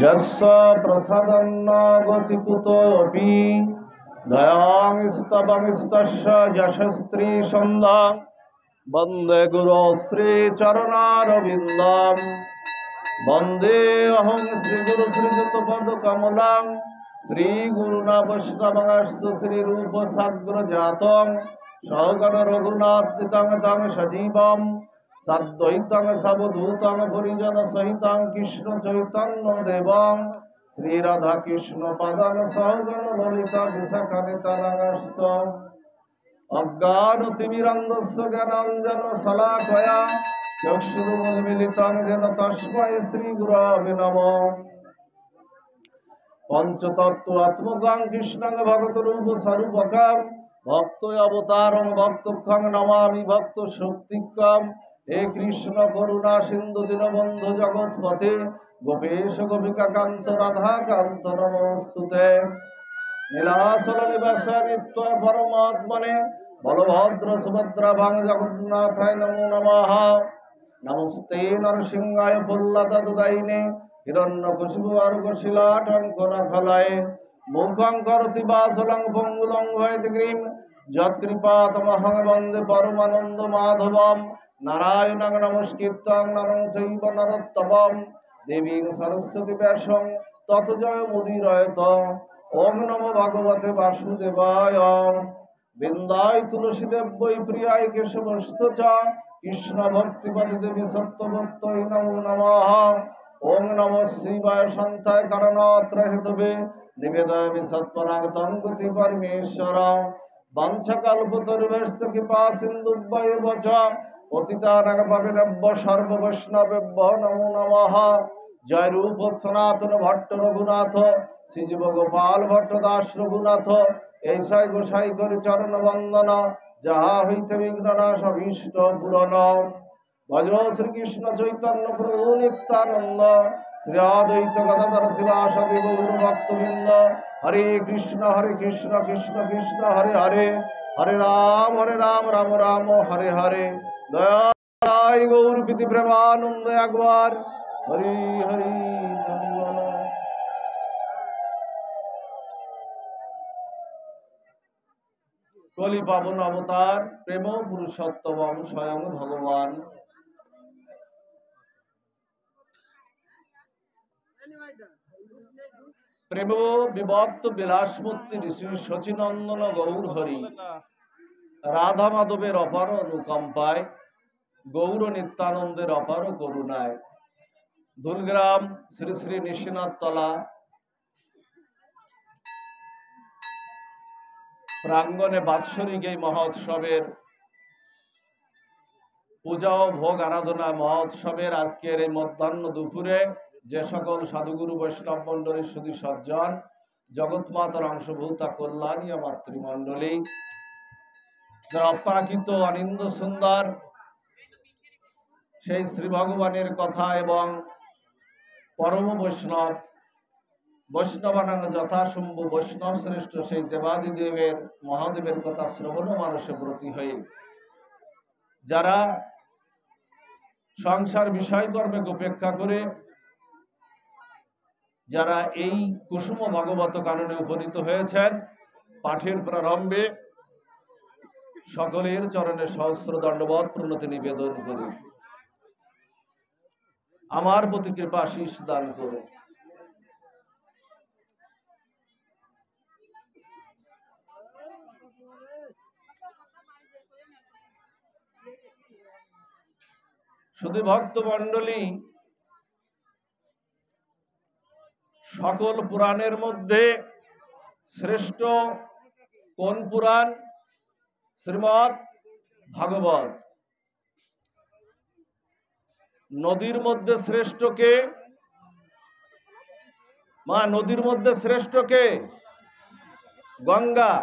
যস্য প্রসাদং ন গতিকুতোপি দয়াং স্তবংস্তস্য যশস্ত্রী সন্ধ্যা বন্দে গুরু শ্রী চরণারবিন্দম বন্দে অহং শ্রী গুরু শ্রীযুত পদ কমলাং শ্রী গুরুনা বৈষ্ণবাংশ্চ শ্রী রূপ সাগ্র জাতং সহগণ রঘুনাথ তং তং সজীবম সদ্বৈতং সবধূতং পরিজন সহিতং কৃষ্ণ চৈতন্য দেবং শ্রী রাধা কৃষ্ণ পাদান সহগণ ললিতা বিশাখানিতানাংশ্চ অজ্ঞানতিমিরান্ধস্য জ্ঞানাঞ্জন শলাকয়া চক্ষুरुन्मीलितं येन तस्मै श्रीगुरवे नमः। पंचतत्त्वात्मकं कृष्णं भगवद्रूपस्वरूपकं भक्तोऽवतारं भक्तोऽहं नमामि भक्तशक्तिकं। हे कृष्ण करुणा सिन्धु दीनबन्धु जगत्पते गोपेश गोपिकान्त राधाकान्त नमोऽस्तुते। नीलाचल निवास नित्य परमात्मने बलभद्र सुभद्रा भां जगन्नाथाय नमो नमः। नमस्ते नरसिंहाय फुल्लददायिने हिरण्यकशिपुर्वशिलाटङ्कनफलाय मुखं करोति वाचालं पङ्गुलं वैदग्रीं यत्कृपातमहं वन्दे परमानन्दमाधवं। नारायणं नमस्कृत्य नरं चैव नरोत्तमं देवीं सरस्वती व्यासं ततो जयमुदीरयेत। ओं नमो भगवते वासुदेवाय। बिन्दाय तुलसीदेव वै प्रियाय केशवस्तु च कृष्ण भक्ति देवी सत्यवत्तै नमो नमः। ओं नमः शिवाय शान्ताय कारणात्र हेतवे निवेदयामि सत्परागतं गति परमेश्वर। वंशकल्पतरुभ्यश्च कृपा सिन्धुभ्यैव च पतितानां पावनेभ्यो सर्ववैष्णवेभ्यो नमो नमः। जय रूप सनातन भट्ट रघुनाथ श्रीजीव गोपाल भट्ट दास रघुनाथ ऐसाई गोसाई कर चरण वंदना जहा हईते विघ्ननाश अभीष्ट पूरण। भज श्रीकृष्ण चैतन्य प्रभु नित्यानंद श्री अद्वैत गदाधर शिवासादि गौर भक्तवृंद। हरे कृष्ण कृष्ण कृष्ण हरे हरे हरे राम राम राम हरे हरे। दयाय गौर प्रीति प्रेमानंद एकबार हरि हरि नंदन। कलि पावन अवतार प्रेम पुरुषोत्तम स्वयं भगवान। प्रेम विभक्त विलासमूर्ति ऋषि शचीनंदन गौर हरि राधा माधवेर अपार अनुकम्पाय गौर नित्यानंदेर अपार करुणाय धुलग्राम श्री श्री निशिनाथ तला प्रांगणे बात्सरिक এই মহোৎসবের পূজা ও ভোগ আরাধনা মহোৎসবের আজকের এই মধ্যাহ্ন দুপুরে যে সকল সাধুগুরু বৈষ্ণব মণ্ডলীর সুধী সজ্জন জগৎমাতার অংশভূতা কল্যাণী মাতৃমণ্ডলী যারা অপরাকৃত আনন্দ সুন্দর সেই শ্রী ভগবানের কথা এবং পরম বৈষ্ণব বৈষ্ণবানাং যথাসম্ভব বৈষ্ণব শ্রেষ্ঠ সেই দেবাদিদেবের মহাদেবের কথা শ্রবণ মানুষে ব্রতী হয়ে যারা সংসার বিষয় কর্মে উপেক্ষা করে যারা এই কুসুম ভাগবত কাননে উপনীত হয়েছেন পাঠের প্রারম্ভে সকলের চরণে সহস্র দণ্ডবৎ প্রণতি নিবেদন করি। আমার প্রতি কৃপা আশীষ দান করে শুধু ভক্ত মণ্ডলী সকল পুরাণের মধ্যে শ্রেষ্ঠ কোন পুরাণ? শ্রীমদ্ ভাগবত। নদীর মধ্যে শ্রেষ্ঠ কে? মা নদীর মধ্যে শ্রেষ্ঠ কে? গঙ্গা।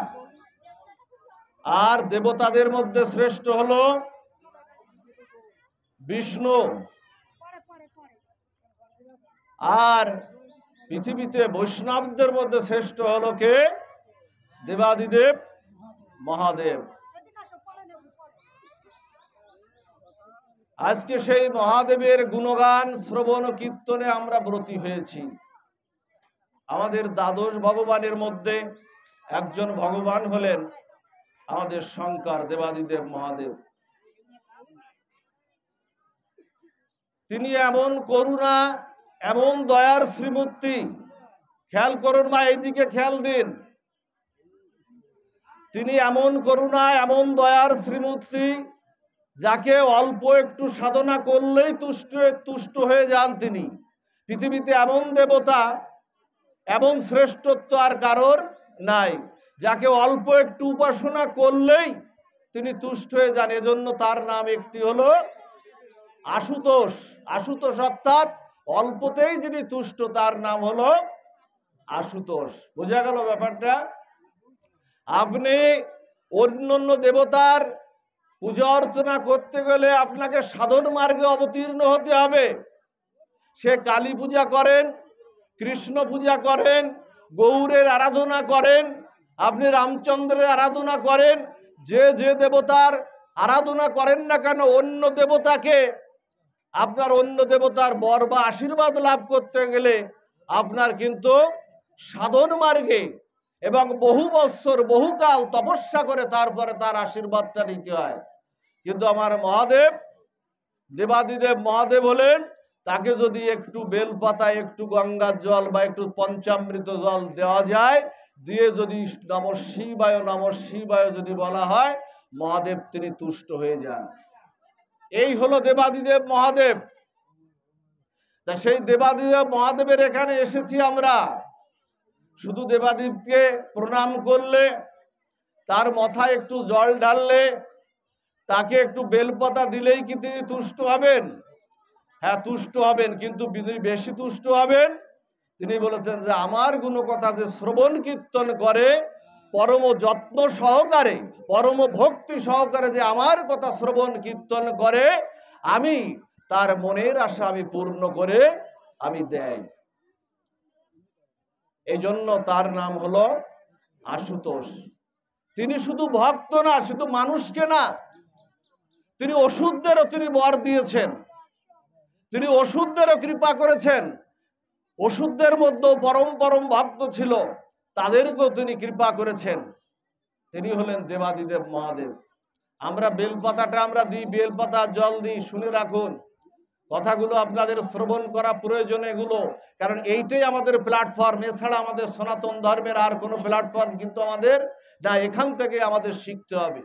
আর দেবতাদের মধ্যে শ্রেষ্ঠ হলো বিষ্ণু। আর পৃথিবীতে বৈষ্ণবদের মধ্যে শ্রেষ্ঠ হলো কে? দেবাদিদেব মহাদেব। আজকে সেই মহাদেবের গুণগান শ্রবণ কীর্তনে আমরা ব্রতী হয়েছি। আমাদের দ্বাদশ ভগবানের মধ্যে একজন ভগবান হলেন আমাদের শঙ্কর দেবাদিদেব মহাদেব। তিনি এমন করুণা, এমন দয়ার শ্রীমূর্তি। খেয়াল করুন মা, এইদিকে খেয়াল দিন। তিনি এমন করুণা, এমন দয়ার শ্রীমূর্তি, যাকে অল্প একটু সাধনা করলেই তুষ্ট হয়ে যান তিনি। পৃথিবীতে এমন দেবতা, এমন শ্রেষ্ঠত্ব আর কারোর নাই, যাকে অল্প একটু উপাসনা করলেই তিনি তুষ্ট হয়ে যান। এজন্য তার নাম একটি হলো আশুতোষ। আশুতোষ অর্থাৎ অল্পতেই যিনি তুষ্ট, তার নাম হলো আশুতোষ। বোঝা গেল ব্যাপারটা? আপনি অন্যান্য দেবতার পূজা অর্চনা করতে গেলে আপনাকে সাধন মার্গে অবতীর্ণ হতে হবে। সে কালী পূজা করেন, কৃষ্ণ পূজা করেন, গৌরের আরাধনা করেন, আপনি রামচন্দ্রের আরাধনা করেন, যে যে দেবতার আরাধনা করেন না কেন, অন্য দেবতাকে আপনার অন্য দেবতার বর বা আশীর্বাদ লাভ করতে গেলে আপনার কিন্তু সাধন মার্গে এবং বহু বৎসর বহুকাল তপস্যা করে তারপরে তার আশীর্বাদটা নিতে হয়। কিন্তু আমার মহাদেব, দেবাদিদেব মহাদেব হলেন, তাকে যদি একটু বেলপাতা, একটু গঙ্গার জল বা একটু পঞ্চামৃত জল দেওয়া যায়, দিয়ে যদি নমঃ শিবায় যদি বলা হয়, মহাদেব তিনি তুষ্ট হয়ে যান। এই হলো দেবাদিদেব মহাদেব। তা সেই দেবাদিদেব মহাদেবের এখানে এসেছি আমরা। শুধু দেবাদেবকে প্রণাম করলে, তার মাথায় একটু জল ঢাললে, তাকে একটু বেলপাতা দিলেই কি তিনি তুষ্ট হবেন? হ্যাঁ, তুষ্ট হবেন, কিন্তু বেশি তুষ্ট হবেন। তিনি বলেছেন যে আমার গুণকথা যে শ্রবণ কীর্তন করে পরম যত্ন সহকারে, পরম ভক্তি সহকারে, যে আমার কথা শ্রবণ কীর্তন করে, আমি তার মনের আশা আমি পূর্ণ করে আমি দেই। এই জন্য তার নাম হলো আশুতোষ। তিনি শুধু ভক্ত না, শুধু মানুষকে না, তিনি অসুরদেরও তিনি বর দিয়েছেন, তিনি অসুরদেরও কৃপা করেছেন। অসুরদের মধ্যেও পরম পরম ভক্ত ছিল, তাদেরকেও তিনি কৃপা করেছেন। তিনি হলেন দেবাদিদেব মহাদেব। আমরা বেলপাতাটা আমরা দিই, বেলপাতা জল দিই, শুনে রাখুন কথাগুলো, আপনাদের শ্রবণ করা প্রয়োজন এগুলো, কারণ এইটাই আমাদের প্ল্যাটফর্ম। এছাড়া আমাদের সনাতন ধর্মের আর কোনো প্ল্যাটফর্ম কিন্তু আমাদের না। এখান থেকে আমাদের শিখতে হবে।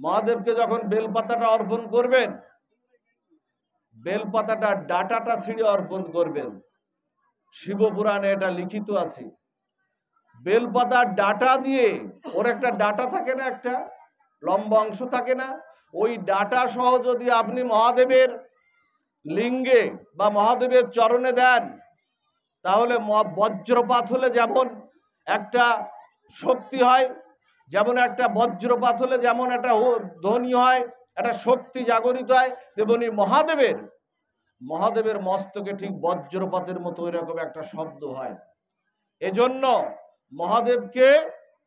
মহাদেবকে যখন বেলপাতাটা অর্পণ করবেন, বেলপাতাটা ডাটাটা ছিঁড়ে অর্পণ করবেন। শিবপুরাণে এটা লিখিত আছে। বেলপাতার ডাটা দিয়ে, ওর একটা ডাটা থাকে না, একটা লম্বা অংশ থাকে না, ওই ডাটা সহ যদি আপনি মহাদেবের লিঙ্গে বা মহাদেবের চরণে দেন, তাহলে বজ্রপাত হলে যেমন একটা শক্তি হয়, যেমন একটা বজ্রপাত হলে যেমন একটা ধ্বনি হয়, একটা শক্তি জাগরিত হয়, তেমনি মহাদেবের মস্তকে ঠিক বজ্রপাতের মতো এরকম একটা শব্দ হয়। এজন্য মহাদেবকে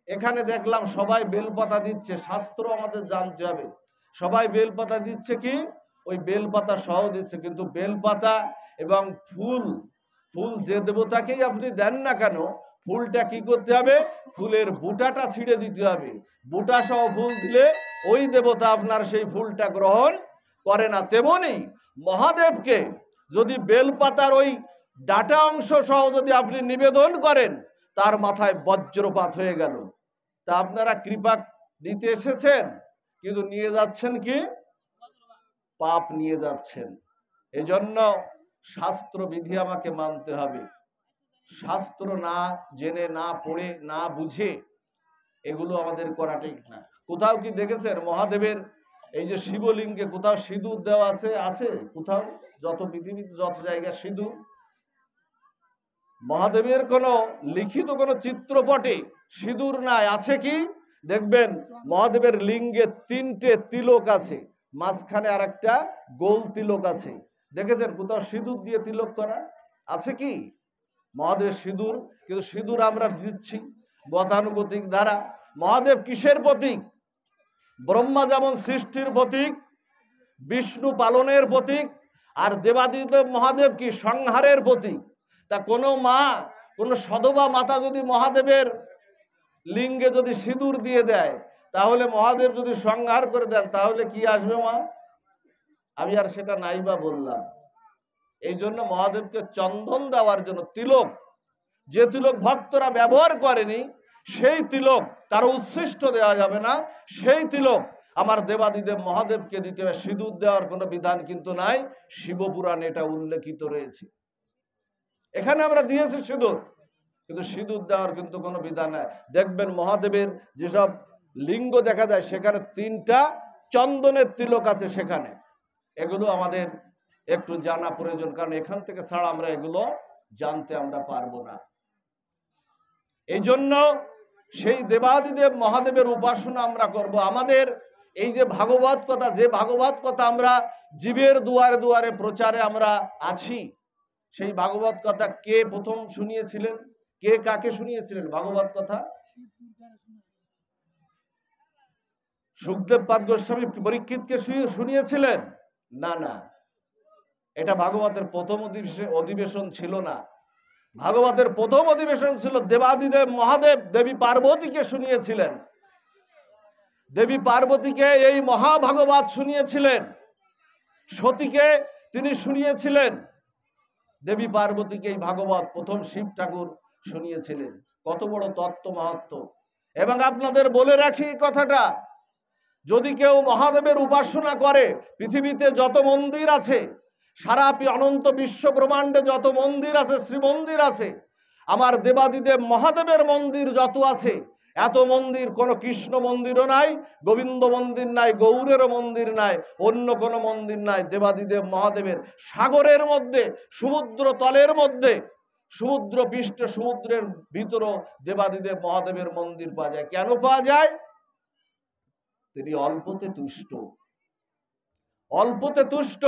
এখানে দেখলাম সবাই বেলপাতা দিচ্ছে। শাস্ত্র আমাদের জানতে হবে, সবাই বেলপাতা দিচ্ছে, কি ওই বেলপাতা সহ দিচ্ছে। কিন্তু বেলপাতা এবং ফুল যে দেবতাকেই আপনি দেন না কেন, ফুলটা কি করতে হবে? ফুলের বুটাটা ছিঁড়ে দিতে হবে। বুটা সহ ফুল দিলে ওই দেবতা আপনার সেই ফুলটা গ্রহণ করে না। তেমনি মহাদেবকে যদি বেলপাতার ওই ডাটা অংশ সহ যদি আপনি নিবেদন করেন, তার মাথায় বজ্রপাত হয়ে গেল। তা আপনারা কৃপা দিতে এসেছেন, কিন্তু নিয়ে যাচ্ছেন কি? পাপ নিয়ে যাচ্ছেন। এজন্য শাস্ত্র বিধি আমাকে মানতে হবে। শাস্ত্র না জেনে, না পড়ে, না বুঝে এগুলো আমাদের করা ঠিক না। কোথাও কি দেখেছেন মহাদেবের এই যে শিবলিঙ্গে কোথাও সিঁদুর দেওয়া আছে? আছে কোথাও? যত পৃথিবীতে যত জায়গা সিঁদুর, মহাদেবের কোনো লিখিত কোনো চিত্রপটে সিঁদুর নাই। আছে কি? দেখবেন মহাদেবের লিঙ্গে 3টে তিলক আছে, মাঝখানে আর একটা গোল তিলক আছে। দেখেছেন কোথাও সিঁদুর দিয়ে তিলক করা? আছে কি? মহাদেব সিঁদুর, কিন্তু সিঁদুর আমরা দিচ্ছি গতানুগতিক দ্বারা। মহাদেব কিসের প্রতীক? ব্রহ্মা যেমন সৃষ্টির প্রতীক, বিষ্ণু পালনের প্রতীক, আর দেবাদিদেব মহাদেব কি সংহারের প্রতীক। তা কোনো মা, কোনো সধবা মাতা যদি মহাদেবের লিঙ্গে যদি সিঁদুর দিয়ে দেয়, তাহলে মহাদেব যদি সংহার করে দেন, তাহলে কি আসবে মা? আমি আর সেটা নাইবা বললাম। এই জন্য মহাদেবকে চন্দন দেওয়ার জন্য তিলক, যে তিলক ভক্তরা ব্যবহার করেনি সেই তিলক কারো উচ্ছিষ্ট দেওয়া যাবে না, সেই তিলক আমার দেবাদিদেব মহাদেবকে দিতে হবে। সিঁদুর দেওয়ার কোনো বিধান কিন্তু নাই, শিবপুরাণে এটা উল্লেখিত রয়েছে। এখানে আমরা দিয়েছি সিঁদুর, কিন্তু সিঁদুর দেওয়ার কিন্তু কোনো বিধান নাই। দেখবেন মহাদেবের যেসব লিঙ্গ দেখা যায় সেখানে 3টা চন্দনের তিলক আছে সেখানে। এগুলো আমাদের একটু জানা প্রয়োজন, কারণ এখান থেকে ছাড়া আমরা এগুলো জানতে আমরা পারবো না। এই জন্য সেই দেবাদিদেব মহাদেবের উপাসনা আমরা করব। আমাদের এই যে ভাগবত কথা, যে ভাগবত কথা আমরা জীবের দুয়ারে দুয়ারে প্রচারে আমরা আছি, সেই ভাগবত কথা কে প্রথম শুনিয়েছিলেন? কে কাকে শুনিয়েছিলেন ভাগবত কথা? সুখদেব পাদ গোস্বামী পরীক্ষিতকে শুনিয়েছিলেন? না না, এটা ভাগবতের প্রথম অধিবেশন ছিল না। ভাগবতের প্রথম অধিবেশন ছিল দেবাদিদেব মহাদেব দেবী পার্বতীকে শুনিয়েছিলেন। দেবী পার্বতীকে এই মহাভাগবত শুনিয়েছিলেন, সতীকে তিনি শুনিয়েছিলেন, দেবী পার্বতীকে এই ভাগবত প্রথম শিব ঠাকুর শুনিয়েছিলেন। কত বড় তত্ত্ব মাহাত্ম্য। এবং আপনাদের বলে রাখি কথাটা, যদি কেউ মহাদেবের উপাসনা করে, পৃথিবীতে যত মন্দির আছে, সারা অনন্ত বিশ্ব ব্রহ্মাণ্ডে যত মন্দির আছে, শ্রীমন্দির আছে, আমার দেবাদিদেব মহাদেবের মন্দির যত আছে, এত মন্দির কোনো কৃষ্ণ মন্দিরও নাই, গোবিন্দ মন্দির নাই, গৌরেরও মন্দির নাই, অন্য কোনো মন্দির নাই। দেবাদিদেব মহাদেবের সাগরের মধ্যে, সমুদ্র তলের মধ্যে, সমুদ্র পৃষ্ঠে, সমুদ্রের ভিতরও দেবাদিদেব মহাদেবের মন্দির পাওয়া যায়। কেন পাওয়া যায়? তিনি অল্পতে তুষ্ট, অল্পতে তুষ্ট।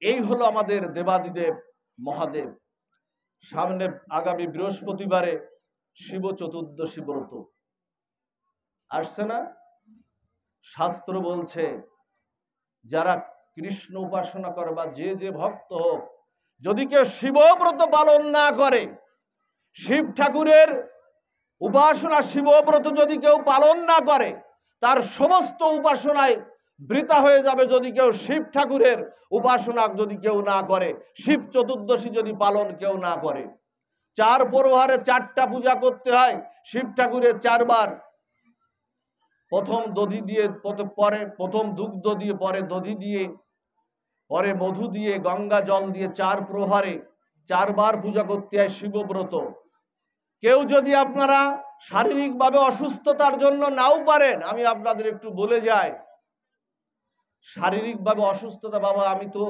এই হলো আমাদের দেবাদিদেব মহাদেব। সামনে আগামী বৃহস্পতিবারে শিব চতুর্দশী ব্রত আসছে না? শাস্ত্র বলছে যারা কৃষ্ণ উপাসনা করে বা যে যে ভক্ত হোক, যদি কেউ শিব ব্রত পালন না করে, শিব ঠাকুরের উপাসনা শিব ব্রত যদি কেউ পালন না করে, তার সমস্ত উপাসনায় বৃথা হয়ে যাবে। যদি কেউ শিব ঠাকুরের উপাসনা যদি কেউ না করে, শিব চতুর্দশী যদি পালন কেউ না করে, 4 প্রহরে 4টা পূজা করতে হয় শিব ঠাকুরের 4 বার। প্রথম দধি দিয়ে, পরে প্রথম দুগ্ধ দিয়ে, পরে দধি দিয়ে, পরে মধু দিয়ে, গঙ্গা জল দিয়ে 4 প্রহরে 4 বার পূজা করতে হয় শিবব্রত। কেউ যদি আপনারা শারীরিকভাবে অসুস্থতার জন্য নাও পারেন, আমি আপনাদের একটু বলে যাই, শারীরিকভাবে অসুস্থতা, বাবা আমি তো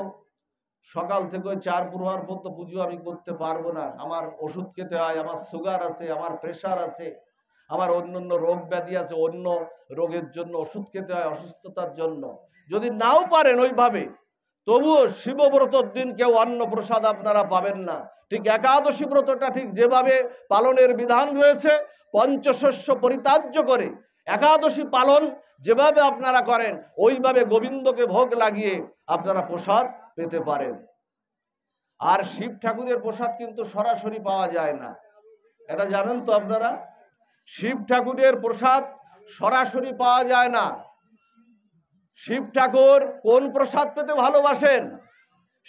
সকাল থেকে 4 প্রহর পর্যন্ত পুজো আমি করতে পারবো না, আমার ওষুধ খেতে হয়, আমার সুগার আছে, আমার প্রেশার আছে, আমার অন্যান্য রোগ ব্যাধি আছে, অন্য রোগের জন্য ওষুধ খেতে হয়, অসুস্থতার জন্য। যদি নাও পারেন ওইভাবে, তবুও শিবব্রতর দিন কেউ অন্ন প্রসাদ আপনারা পাবেন না। ঠিক একাদশী ব্রতটা ঠিক যেভাবে পালনের বিধান রয়েছে, পঞ্চশস্য পরিত্যাজ্য করে একাদশী পালন যেভাবে আপনারা করেন, ওইভাবে গোবিন্দকে ভোগ লাগিয়ে আপনারা প্রসাদ পেতে পারেন। আর শিব ঠাকুরের প্রসাদ কিন্তু সরাসরি পাওয়া যায় না, এটা জানেন তো আপনারা? শিব ঠাকুরের প্রসাদ সরাসরি পাওয়া যায় না। শিব ঠাকুর কোন প্রসাদ পেতে ভালোবাসেন?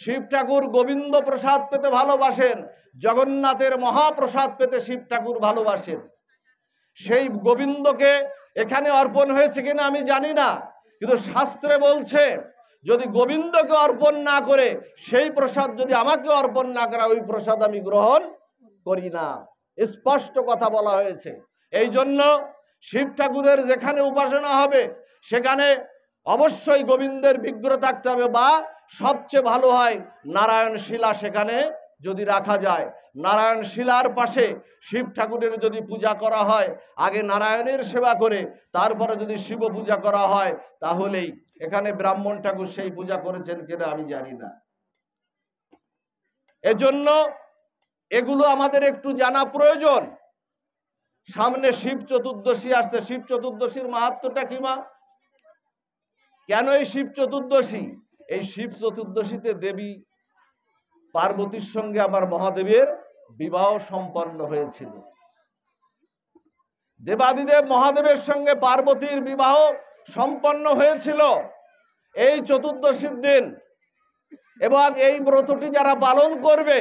শিব ঠাকুর গোবিন্দ প্রসাদ পেতে ভালোবাসেন, জগন্নাথের মহাপ্রসাদ পেতে শিব ঠাকুর ভালোবাসেন। সেই গোবিন্দকে এখানে অর্পণ হয়েছে কিনা আমি জানি না, কিন্তু শাস্ত্রে বলছে যদি গোবিন্দকে অর্পণ না করে সেই প্রসাদ যদি আমাকে অর্পণ না করা, ওই প্রসাদ আমি গ্রহণ করি না, স্পষ্ট কথা বলা হয়েছে। এই জন্য শিব ঠাকুরের যেখানে উপাসনা হবে সেখানে অবশ্যই গোবিন্দের বিগ্রহ থাকতে হবে, বা সবচেয়ে ভালো হয় নারায়ণ শিলা সেখানে যদি রাখা যায়। নারায়ণ শিলার পাশে শিব ঠাকুরের যদি পূজা করা হয়, আগে নারায়ণের সেবা করে তারপরে যদি শিব পূজা করা হয়, তাহলেই। এখানে ব্রাহ্মণ ঠাকুর সেই পূজা করেছেন কিনা আমি জানি না। এজন্য এগুলো আমাদের একটু জানা প্রয়োজন। সামনে শিব চতুর্দশী আসছে, শিব চতুর্দশীর মাহাত্ম্যটা কি মা? কেন এই শিব চতুর্দশী? এই শিব চতুর্দশীতে দেবী পার্বতীর সঙ্গে আমার মহাদেবের বিবাহ সম্পন্ন হয়েছিল। দেবাদিদেব মহাদেবের সঙ্গে পার্বতীর বিবাহ সম্পন্ন হয়েছিল এই চতুর্দশীর দিন। এবং এই ব্রতটি যারা পালন করবে,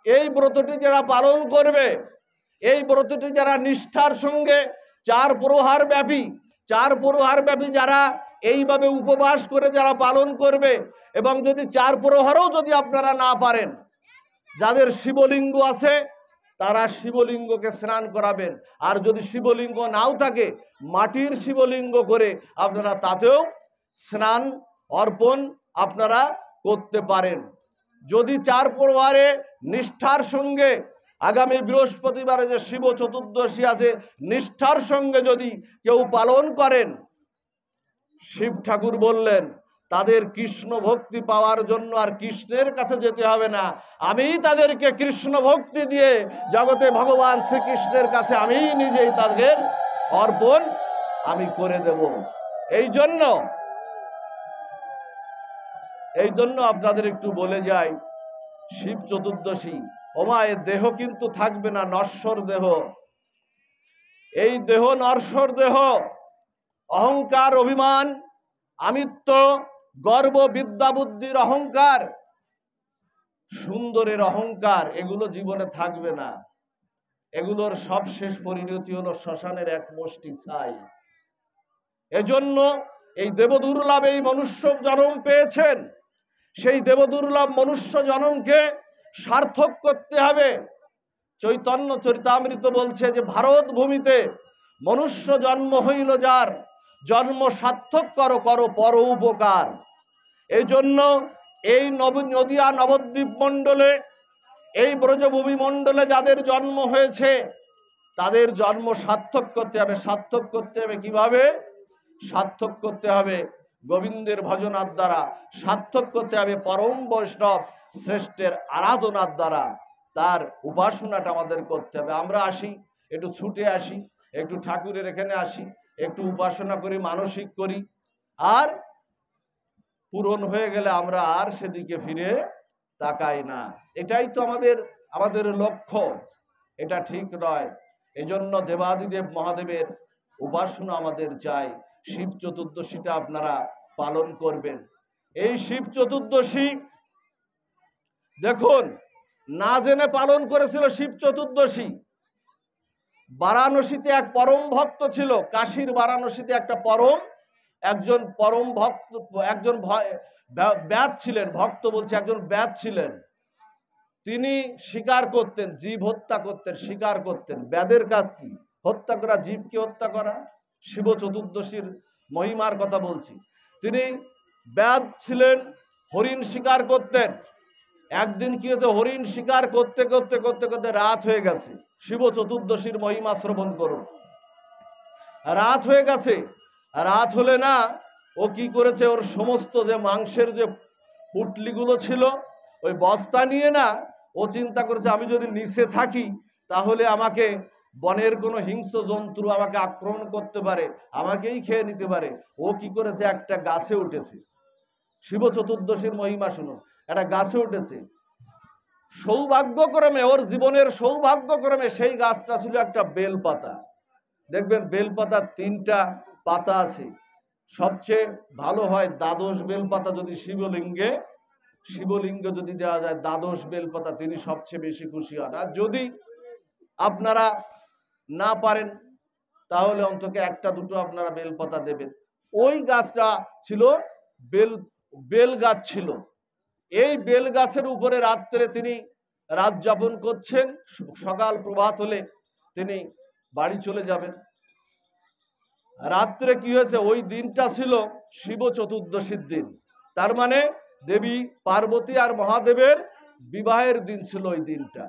এই ব্রতটি যারা পালন করবে, এই ব্রতটি যারা নিষ্ঠার সঙ্গে 4 প্রহার ব্যাপী যারা এইভাবে উপবাস করে যারা পালন করবে, এবং যদি 4 প্রহরও যদি আপনারা না পারেন, যাদের শিবলিঙ্গ আছে তারা শিবলিঙ্গকে স্নান করাবেন। আর যদি শিবলিঙ্গ নাও থাকে, মাটির শিবলিঙ্গ করে আপনারা তাতেও স্নান অর্পণ আপনারা করতে পারেন। যদি 4 প্রহরে নিষ্ঠার সঙ্গে আগামী বৃহস্পতিবারে যে শিব চতুর্দশী আছে, নিষ্ঠার সঙ্গে যদি কেউ পালন করেন, শিব ঠাকুর বললেন তাদের কৃষ্ণ ভক্তি পাওয়ার জন্য আর কৃষ্ণের কাছে যেতে হবে না, আমি তাদেরকে কৃষ্ণ ভক্তি দিয়ে জগতে ভগবান শ্রীকৃষ্ণের কাছে আমি নিজেই তাদের অর্পণ আমি করে দেব। এই জন্য আপনাদের একটু বলে যাই, শিব চতুর্দশী ওমা এ দেহ কিন্তু থাকবে না, নশ্বর দেহ। এই দেহ নশ্বর দেহ। অহংকার, অভিমান, আমিত্ব, গর্ব, বিদ্যা বুদ্ধির অহংকার, সুন্দরের অহংকার, এগুলো জীবনে থাকবে না। এগুলোর সবশেষ পরিণতি হলো শ্মশানের এক মুষ্টি ছাই। এজন্য এই দেবদুর্লভ এই মনুষ্য জন্ম পেয়েছেন, সেই দেবদুর্লভ মনুষ্য জন্মকে সার্থক করতে হবে। চৈতন্য চরিতামৃত বলছে যে ভারত ভূমিতে মনুষ্য জন্ম হইল যার, জন্ম সার্থক করো করো পর উপকার। এই জন্য এই নদিয়া নবদ্বীপ মণ্ডলে, এই ব্রজভূমি মণ্ডলে যাদের জন্ম হয়েছে তাদের জন্ম সার্থক করতে হবে। সার্থক করতে হবে কিভাবে? সার্থক করতে হবে গোবিন্দের ভজনার দ্বারা, সার্থক করতে হবে পরম বৈষ্ণব শ্রেষ্ঠের আরাধনার দ্বারা। তার উপাসনাটা আমাদের করতে হবে। আমরা আসি, একটু ছুটে আসি, একটু ঠাকুরের এখানে আসি, একটু উপাসনা করি, মানসিক করি, আর পূরণ হয়ে গেলে আমরা আর সেদিকে ফিরে তাকাই না। এটাই তো আমাদের লক্ষ্য। এটা ঠিক নয়। এজন্য দেবাদিদেব মহাদেবের উপাসনা আমাদের চাই। শিব চতুর্দশীটা আপনারা পালন করবেন। এই শিব চতুর্দশী দেখুন, না জেনে পালন করেছিল শিব চতুর্দশী। বারাণসীতে এক পরম ভক্ত ছিল, কাশীর বারাণসীতে একজন পরম ভক্ত, একজন ব্যাদ ছিলেন, ভক্ত বলছে একজন ব্যাদ ছিলেন। তিনি শিকার করতেন, জীব হত্যা করতেন, শিকার করতেন। ব্যাদের কাজ কি? হত্যা করা, জীবকে হত্যা করা। শিব চতুর্দশীর মহিমার কথা বলছি। তিনি ব্যাদ ছিলেন, হরিণ শিকার করতেন। একদিন কি হতো, হরিণ শিকার করতে করতে করতে করতে রাত হয়ে গেছে। শিব চতুর্দশীর মহিমা শ্রবণ করুন। রাত হয়ে গেছে। রাত হলে না, ও কি করেছে, ওর সমস্ত যে মাংসের যে পুটলিগুলো ছিল ওই বস্তা নিয়ে না, ও চিন্তা করেছে আমি যদি নিচে থাকি তাহলে আমাকে বনের কোনো হিংস্র জন্তু আমাকে আক্রমণ করতে পারে, আমাকেই খেয়ে নিতে পারে। ও কি করেছে, একটা গাছে উঠেছে। শিব চতুর্দশীর মহিমা শুনুন। একটা গাছে উঠেছে, সৌভাগ্যক্রমে, ওর জীবনের সৌভাগ্যক্রমে সেই গাছটা ছিল একটা বেলপাতা। দেখবেন বেলপাতার 3টা পাতা আছে। সবচেয়ে ভালো হয় দ্বাদশ বেলপাতা যদি শিবলিঙ্গে যদি দেওয়া যায়, দ্বাদশ বেলপাতা, তিনি সবচেয়ে বেশি খুশি হন। আর যদি আপনারা না পারেন তাহলে অন্তত 1টা 2টো আপনারা বেলপাতা দেবেন। ওই গাছটা ছিল বেল গাছ ছিল। এই বেল গাছের উপরে রাত্রে তিনি রাত যাপন করছেন। সকাল প্রভাত হলে তিনি বাড়ি চলে যাবেন। রাত্রে কি হয়েছে, ওই দিনটা ছিল শিব চতুর্দশীর দিন। তার মানে দেবী পার্বতী আর মহাদেবের বিবাহের দিন ছিল ওই দিনটা।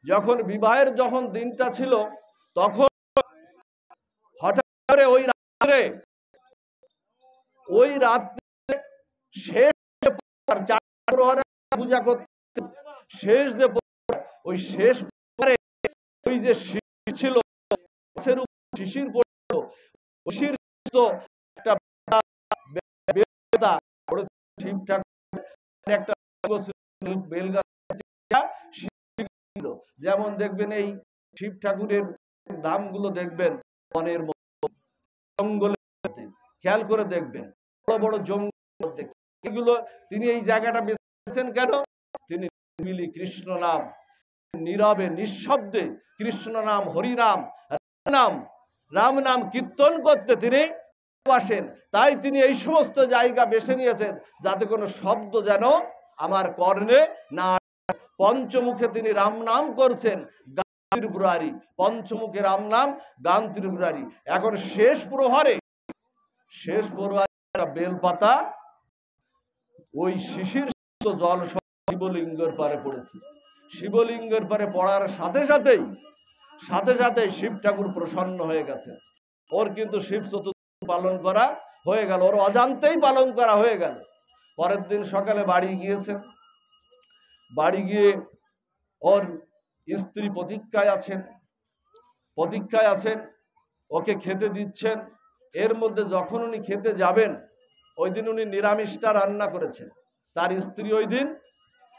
যখন বিবাহের দিনটা ছিল, তখন হঠাৎ করে ওই রাত্রে শেষ পূজা করতে, শেষ যে ওই শেষ পরে ওই যে শিশির ছিল, শিশির পড়লো, শিশির একটা শিব ঠাকুর একটা বেলগাছ, যেমন দেখবেন এই শিব ঠাকুরের দামগুলো দেখবেন বনের জঙ্গলে, খেয়াল করে দেখবেন বড় বড় জঙ্গল, এগুলো তিনি এই জায়গাটা বেছেছেন কেন? তিনি কৃষ্ণ নাম, নীরবে নিঃশব্দে কৃষ্ণ নাম, হরিনাম, রাম নাম কীর্তন করতে তিনি ভালোবাসেন। তাই তিনি এই সমস্ত জায়গা বেছে নিয়েছেন যাতে কোনো শব্দ যেন আমার কর্ণে না। পঞ্চমুখে তিনি রাম নাম করছেন, গান ত্রিপুরারি, পঞ্চমুখে রাম নাম, গান ত্রিপুরারি। এখন শেষ প্রহরে বেলপাতা ওই শিশির জল শিবলিঙ্গের পারে পড়েছে। শিবলিঙ্গের পারে পড়ার সাথে সাথে শিব ঠাকুর প্রসন্ন হয়ে গেছে। ওর কিন্তু শিব চতুর্থী পালন করা হয়ে গেল, ওর অজান্তেই পালন করা হয়ে গেল। পরের দিন সকালে বাড়ি গিয়েছেন, বাড়ি গিয়ে ওর স্ত্রী প্রতীক্ষায় আছেন, ওকে খেতে দিচ্ছেন। এর মধ্যে যখন উনি খেতে যাবেন, ওই দিন উনি নিরামিষটা রান্না করেছেন, তার স্ত্রী ওই দিন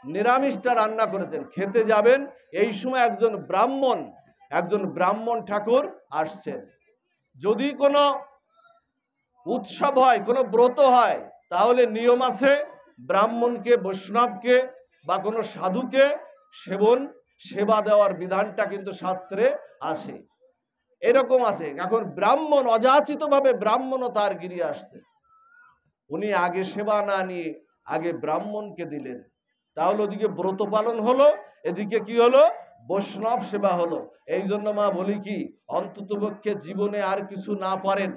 নিরামিষটা রান্না করেছেন। খেতে যাবেন, এই সময় একজন ব্রাহ্মণ ঠাকুর আসছেন। যদি কোনো উৎসব হয়, কোনো ব্রত হয়, তাহলে নিয়ম আছে ব্রাহ্মণকে, বৈষ্ণবকে বা কোনো সাধুকে সেবা দেওয়ার বিধানটা কিন্তু শাস্ত্রে আছে, এরকম আছে। এখন ব্রাহ্মণ অযাচিত ভাবে ব্রাহ্মণও তার গিরি আসছে, উনি আগে সেবা না নিয়ে আগে ব্রাহ্মণকে দিলেন। তাহলে ওদিকে ব্রত পালন হলো, এদিকে কি হলো? বৈষ্ণব সেবা হলো। এই জন্য মা বলি কি, অন্ততপক্ষে জীবনে আর কিছু না পারেন,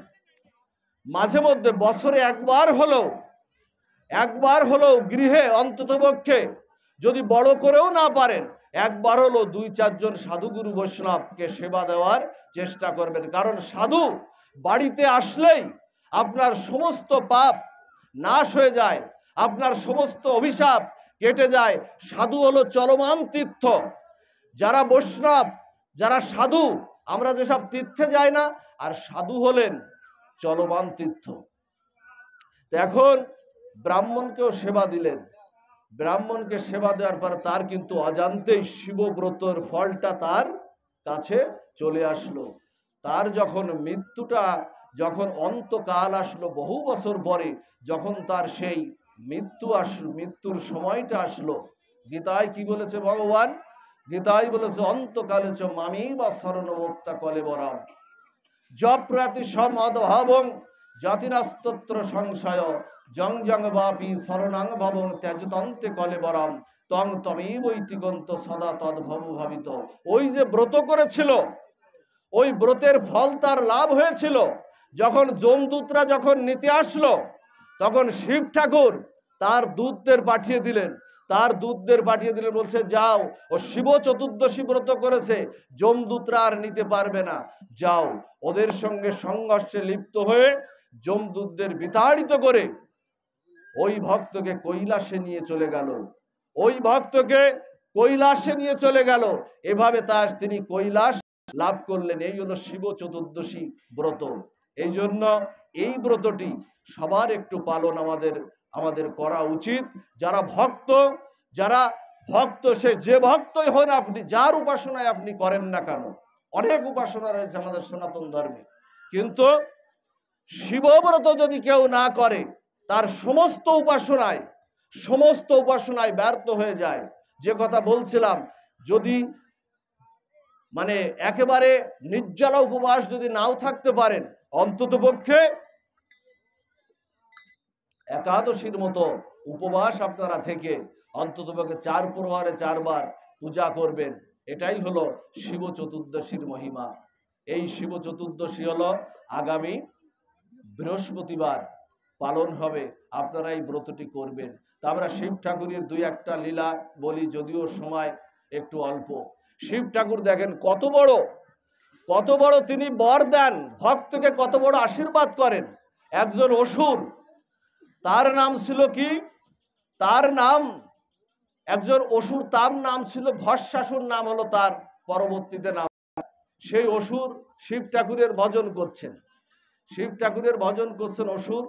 মাঝে মধ্যে বছরে একবার হলো গৃহে অন্ততপক্ষে, যদি বড় করেও না পারেন, একবার হলো 2-4 জন সাধুগুরু বৈষ্ণবকে সেবা দেওয়ার চেষ্টা করবেন। কারণ সাধু বাড়িতে আসলেই আপনার সমস্ত পাপ নাশ হয়ে যায়, আপনার সমস্ত অভিশাপ কেটে যায়। সাধু হলো চলমান তীর্থ। যারা বৈষ্ণব, যারা সাধু, আমরা যেসব তীর্থে যাই না, আর সাধু হলেন চলমান তীর্থ। এখন ব্রাহ্মণকেও সেবা দিলেন, ব্রাহ্মণকে সেবা দেওয়ার পর তার কিন্তু অজান্তেই শিবব্রতর ফলটা তার কাছে চলে আসলো। তার যখন যখন অন্তকাল আসলো, বহু বছর পরে যখন তার সেই মৃত্যুর সময়টা আসলো, গীতায় কি বলেছে ভগবান? গীতায় বলেছে, অন্তকালে চ মামি বা শরণমুক্তা কলেবরাম জপ্রাতি সমদ্ভাবং জাতিরাস্তত্র সংশয় জং জং বাপি শরণাং ভবং ত্যাজতন্তে কলেবরাম তং তমেবৈতিগন্ত সদা তদ্ভব ভাবিত। ওই যে ব্রত করেছিল, ওই ব্রতের ফল তার লাভ হয়েছিল। যখন যমদূতরা যখন নিতে আসলো, তখন শিব ঠাকুর তার দূতদের পাঠিয়ে দিলেন, বলছে যাও, ও শিব চতুর্দশী ব্রত করেছে, যমদূতরা আর নিতে পারবে না, যাও। ওদের সঙ্গে সংঘর্ষে লিপ্ত হয়ে যমদূতদের বিতাড়িত করে ওই ভক্তকে কৈলাসে নিয়ে চলে গেল। এভাবে তিনি কৈলাস লাভ করলেন। এই হলো শিব চতুর্দশী ব্রত। এই জন্য এই ব্রতটি সবার একটু পালন আমাদের করা উচিত। যারা ভক্ত, সে যে ভক্তই হন আপনি, যার উপাসনায় আপনি করেন না কেন, অনেক উপাসনা রয়েছে আমাদের সনাতন ধর্মে, কিন্তু শিবব্রত যদি কেউ না করে, তার সমস্ত উপাসনায় ব্যর্থ হয়ে যায়। যে কথা বলছিলাম, যদি একেবারে নির্জলা উপবাস যদি নাও থাকতে পারেন, অন্ততপক্ষে একাদশীর মতো উপবাস আপনারা থেকে অন্ততপক্ষে 4 প্রহরে 4 বার পূজা করবেন। এটাই হলো শিব চতুর্দশীর মহিমা। এই শিব চতুর্দশী হলো আগামী বৃহস্পতিবার পালন হবে, আপনারা এই ব্রতটি করবেন। তা আমরা শিব ঠাকুরের 2-1টা লীলা বলি, যদিও সময় একটু অল্প। শিব ঠাকুর দেখেন কত বড় তিনি বর দেন, ভক্তকে কত বড় আশীর্বাদ করেন। একজন অসুর, তার নাম ছিল কি? একজন অসুর, তার নাম ছিল ভস্মাসুর, নাম হলো তার পরবর্তীতে নাম। সেই অসুর শিব ঠাকুরের ভজন করছেন অসুর।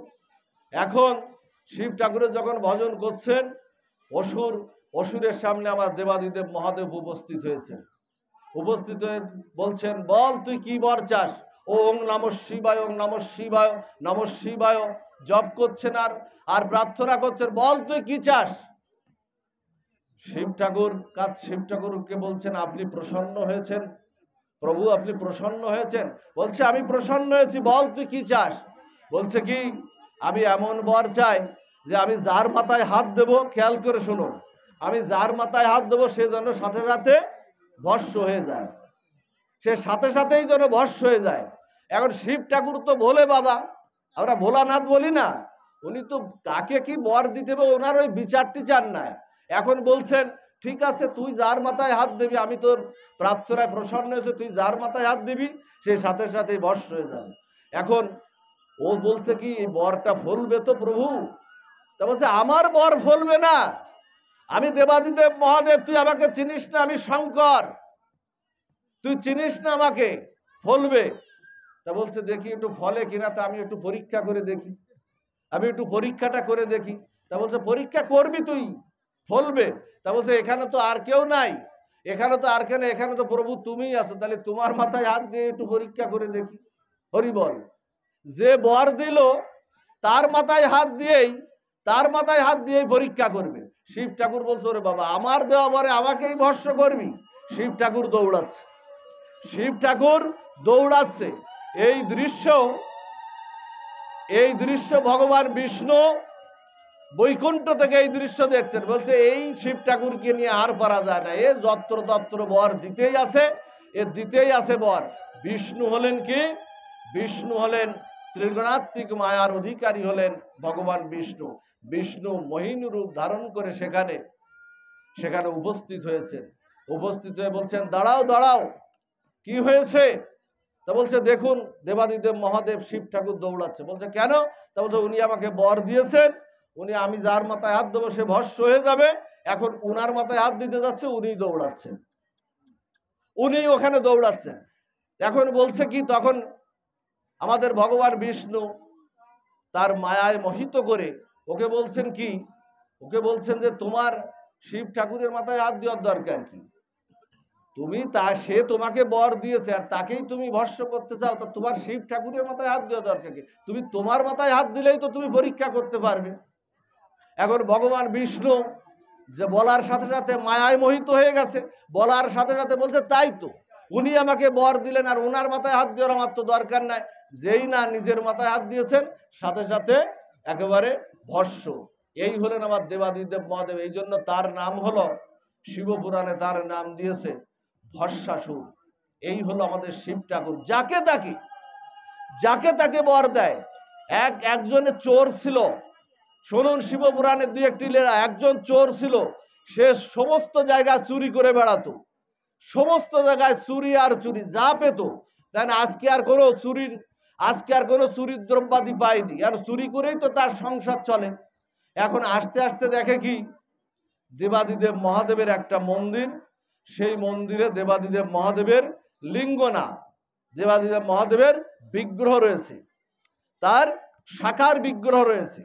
এখন শিব ঠাকুরের যখন ভজন করছেন, অসুরের সামনে আমার দেবাদিদেব মহাদেব উপস্থিত হয়েছেন। উপস্থিত হয়ে বলছেন, বল তুই কি বর চাস? ওং নমঃ শিবায়, ওং নমঃ শিবায়, নমঃ শিবায় জপ করছেন আর প্রার্থনা করছেন, বল তুই কি চাস? শিব ঠাকুরকে বলছেন, আপনি প্রসন্ন হয়েছেন প্রভু, আপনি প্রসন্ন হয়েছেন? বলছে, আমি প্রসন্ন হয়েছি, বল তুই কি চাস? বলছে কি, আমি এমন বর চাই যে আমি যার মাথায় হাত দেব, খেয়াল করে শুনুন, আমি যার মাথায় হাত দেবো সে যেন সাথে সাথে ভস্ম হয়ে যায়, সে সাথে সাথেই যেন ভস্ম হয়ে যায়। এখন শিব ঠাকুর তো ভোলে বাবা, আমরা ভোলানাথ বলি না, উনি তো কাকে কি বর দিতে হবে ওনার ওই বিচার টিচার নাই। এখন বলছেন, ঠিক আছে, তুই যার মাথায় হাত দিবি, আমি তোর প্রার্থনায় প্রসন্ন হয়েছে, তুই যার মাথায় হাত দিবি সে সাথে সাথেই ভস্ম হয়ে যাবে। এখন ও বলছে কি, এই বরটা ফলবে তো প্রভু? তা বলছে, আমার বর ফলবে না, আমি দেবাদিদেব মহাদেব, তুই আমাকে চিনিস না, আমি শঙ্কর, তুই চিনিস না আমাকে, ফলবে। তা বলছে, দেখি একটু ফলে কিনা, তা আমি একটু পরীক্ষা করে দেখি, আমি একটু পরীক্ষাটা করে দেখি। তা বলছে, পরীক্ষা করবি তুই, ফলবে? তা বলছে, এখানে তো আর কেউ নাই, এখানে তো আর কেন, এখানে তো প্রভু তুমিই আছো, তাহলে তোমার মাথায় হাত দিয়ে একটু পরীক্ষা করে দেখি। হরি বল। যে বর দিল তার মাথায় হাত দিয়েই পরীক্ষা করবে। শিব ঠাকুর বলছে, ওরে বাবা, আমার দেওয়া বরে আমাকেই ভস্ম করবি? শিব ঠাকুর দৌড়াচ্ছে, শিব ঠাকুর দৌড়াচ্ছে। এই দৃশ্য ভগবান বিষ্ণু বৈকুণ্ঠ থেকে এই দৃশ্য দেখছেন, বলছে, এই শিব ঠাকুরকে নিয়ে আর পারা যায় না, এ যত্র তত্র বর দিতেই আছে বর। বিষ্ণু হলেন কি? বিষ্ণু হলেন ত্রিগুণাত্মিক মায়ার অধিকারী, হলেন ভগবান বিষ্ণু। বিষ্ণু মোহিনী রূপ ধারণ করে সেখানে উপস্থিত হয়েছেন। উপস্থিত হয়ে বলছেন, দাঁড়াও দাঁড়াও, কি হয়েছে? তা বলছে, দেখুন দেবাদিদেব মহাদেব শিব ঠাকুর দৌড়াচ্ছে। বলছে, কেন? তা বলছে, উনি আমাকে বর দিয়েছেন, আমি যার মাথায় হাত দেবো সে ভস্ম হয়ে যাবে। এখন উনার মাথায় হাত দিতে যাচ্ছে, উনি ওখানে দৌড়াচ্ছেন। এখন বলছে কি, তখন আমাদের ভগবান বিষ্ণু তার মায়ায় মোহিত করে ওকে বলছেন কি, ওকে বলছেন যে, তোমার শিব ঠাকুরের মাথায় হাত দেওয়ার দরকার কি? সে তোমাকে বর দিয়েছে আর তাকেই তুমি ভস্ম করতে চাও, তা তোমার শিব ঠাকুরের মাথায় হাত দেওয়া দরকার কি? তুমি তোমার মাথায় হাত দিলেই তো তুমি পরীক্ষা করতে পারবে। এখন ভগবান বিষ্ণু যে বলার সাথে সাথে মায়ায় মোহিত হয়ে গেছে, বলার সাথে সাথে বলছে, তাই তো, উনি আমাকে বর দিলেন আর উনার মাথায় হাত দেওয়ার আমার তো দরকার নাই। যেই না নিজের মাথায় হাত দিয়েছেন, সাথে সাথে একেবারে ভস্ম। এই হলেন আমার দেবাদিদেব মহাদেব। এই জন্য তার নাম হলো, শিবপুরাণে তার নাম দিয়েছে ভস্মাসুর। এই হলো আমাদের শিব ঠাকুর, যাকে তাকে বর দেয়। একজনে চোর ছিল, শুনুন শিবপুরাণের দুই একটি লীলা। একজন চোর ছিল, সে সমস্ত জায়গায় চুরি করে বেড়াতো, সমস্ত জায়গায় চুরি আর চুরি, যা পেত। তাই না, আজকে আর কোনো চুরির দ্রব্যাদি পায়নি, আর চুরি করেই তো তার সংসার চলে। এখন আস্তে আস্তে দেখে কি, দেবাদিদেব মহাদেবের একটা মন্দির, সেই মন্দিরে দেবাদিদেব মহাদেবের লিঙ্গ না, দেবাদিদেব মহাদেবের বিগ্রহ রয়েছে, তার সাকার বিগ্রহ রয়েছে।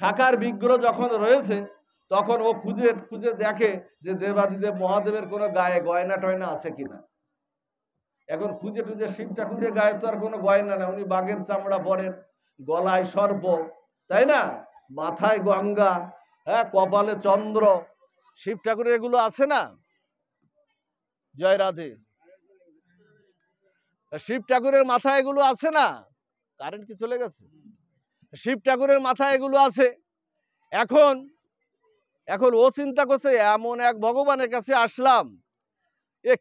সাকার বিগ্রহ যখন রয়েছে, তখন ও খুঁজে খুঁজে দেখে যে দেবাদিদেব মহাদেবের কোনো গায়ে গয়না টয়না আছে কিনা। এখন খুঁজে টুজে শিবটা খুঁজে, গায়ে তো আর কোনো গয়না না, উনি বাঘের চামড়া পরেন, গলায় সর্প, তাই না, মাথায় গঙ্গা, হ্যাঁ, কপালে চন্দ্র। শিব ঠাকুরের এগুলো আছে না? জয় রাধে। শিব ঠাকুরের মাথায় এগুলো আছে না? কারেন্ট কি চলে গেছে? শিব ঠাকুরের মাথায় এগুলো আছে। এখন ও চিন্তা করছে, এমন এক ভগবানের কাছে আসলাম,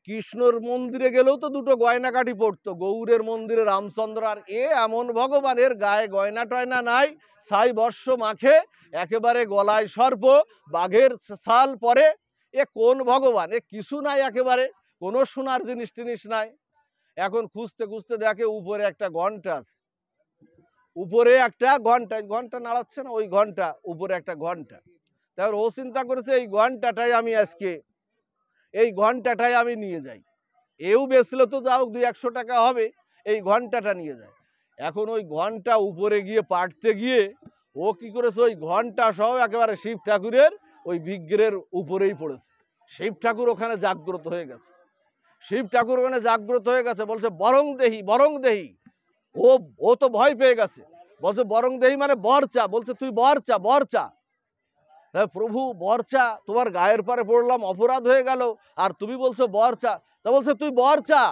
কৃষ্ণর মন্দিরে গেলেও তো দুটো গয়নাকাঠি পড়তো, গৌরের মন্দিরে রামচন্দ্র, আর এমন ভগবানের গায়ে গয়না টয়না নাই, ছাই বর্ষ মাখে, একেবারে গলায় সর্প, বাঘের ছাল পরে, কোন ভগবান? কিছু নাই, একেবারে কোনো সোনার জিনিস নাই। এখন খুঁজতে খুঁজতে দেখে উপরে একটা ঘন্টা আছে, ঘন্টা নাড়াচ্ছে না, ওই ঘন্টা, উপরে একটা ঘন্টা। তারপর ও চিন্তা করেছে, এই ঘন্টাটাই আমি নিয়ে যাই, এও বেচলে তো যাও 200 টাকা হবে, এই ঘন্টাটা নিয়ে যায়। এখন ওই ঘন্টা উপরে গিয়ে পাঠতে গিয়ে ও কি করেছে, ওই ঘন্টা সহ একেবারে শিব ঠাকুরের ওই বিগ্রহের উপরেই পড়েছে। শিব ঠাকুর ওখানে জাগ্রত হয়ে গেছে। শিব ঠাকুর ওখানে জাগ্রত হয়ে গেছে, বলছে বরং দেহি, বরং দেহি। ও ও তো ভয় পেয়ে গেছে, বলছে বরং দেহি মানে বর চা। বলছে তুই বর চা, বর চা। হ্যাঁ প্রভু, বর চা, তোমার গায়ের পারে পড়লাম, অপরাধ হয়ে গেল, আর তুমি বলছো বর চা। তা বলছে তুই বর চা,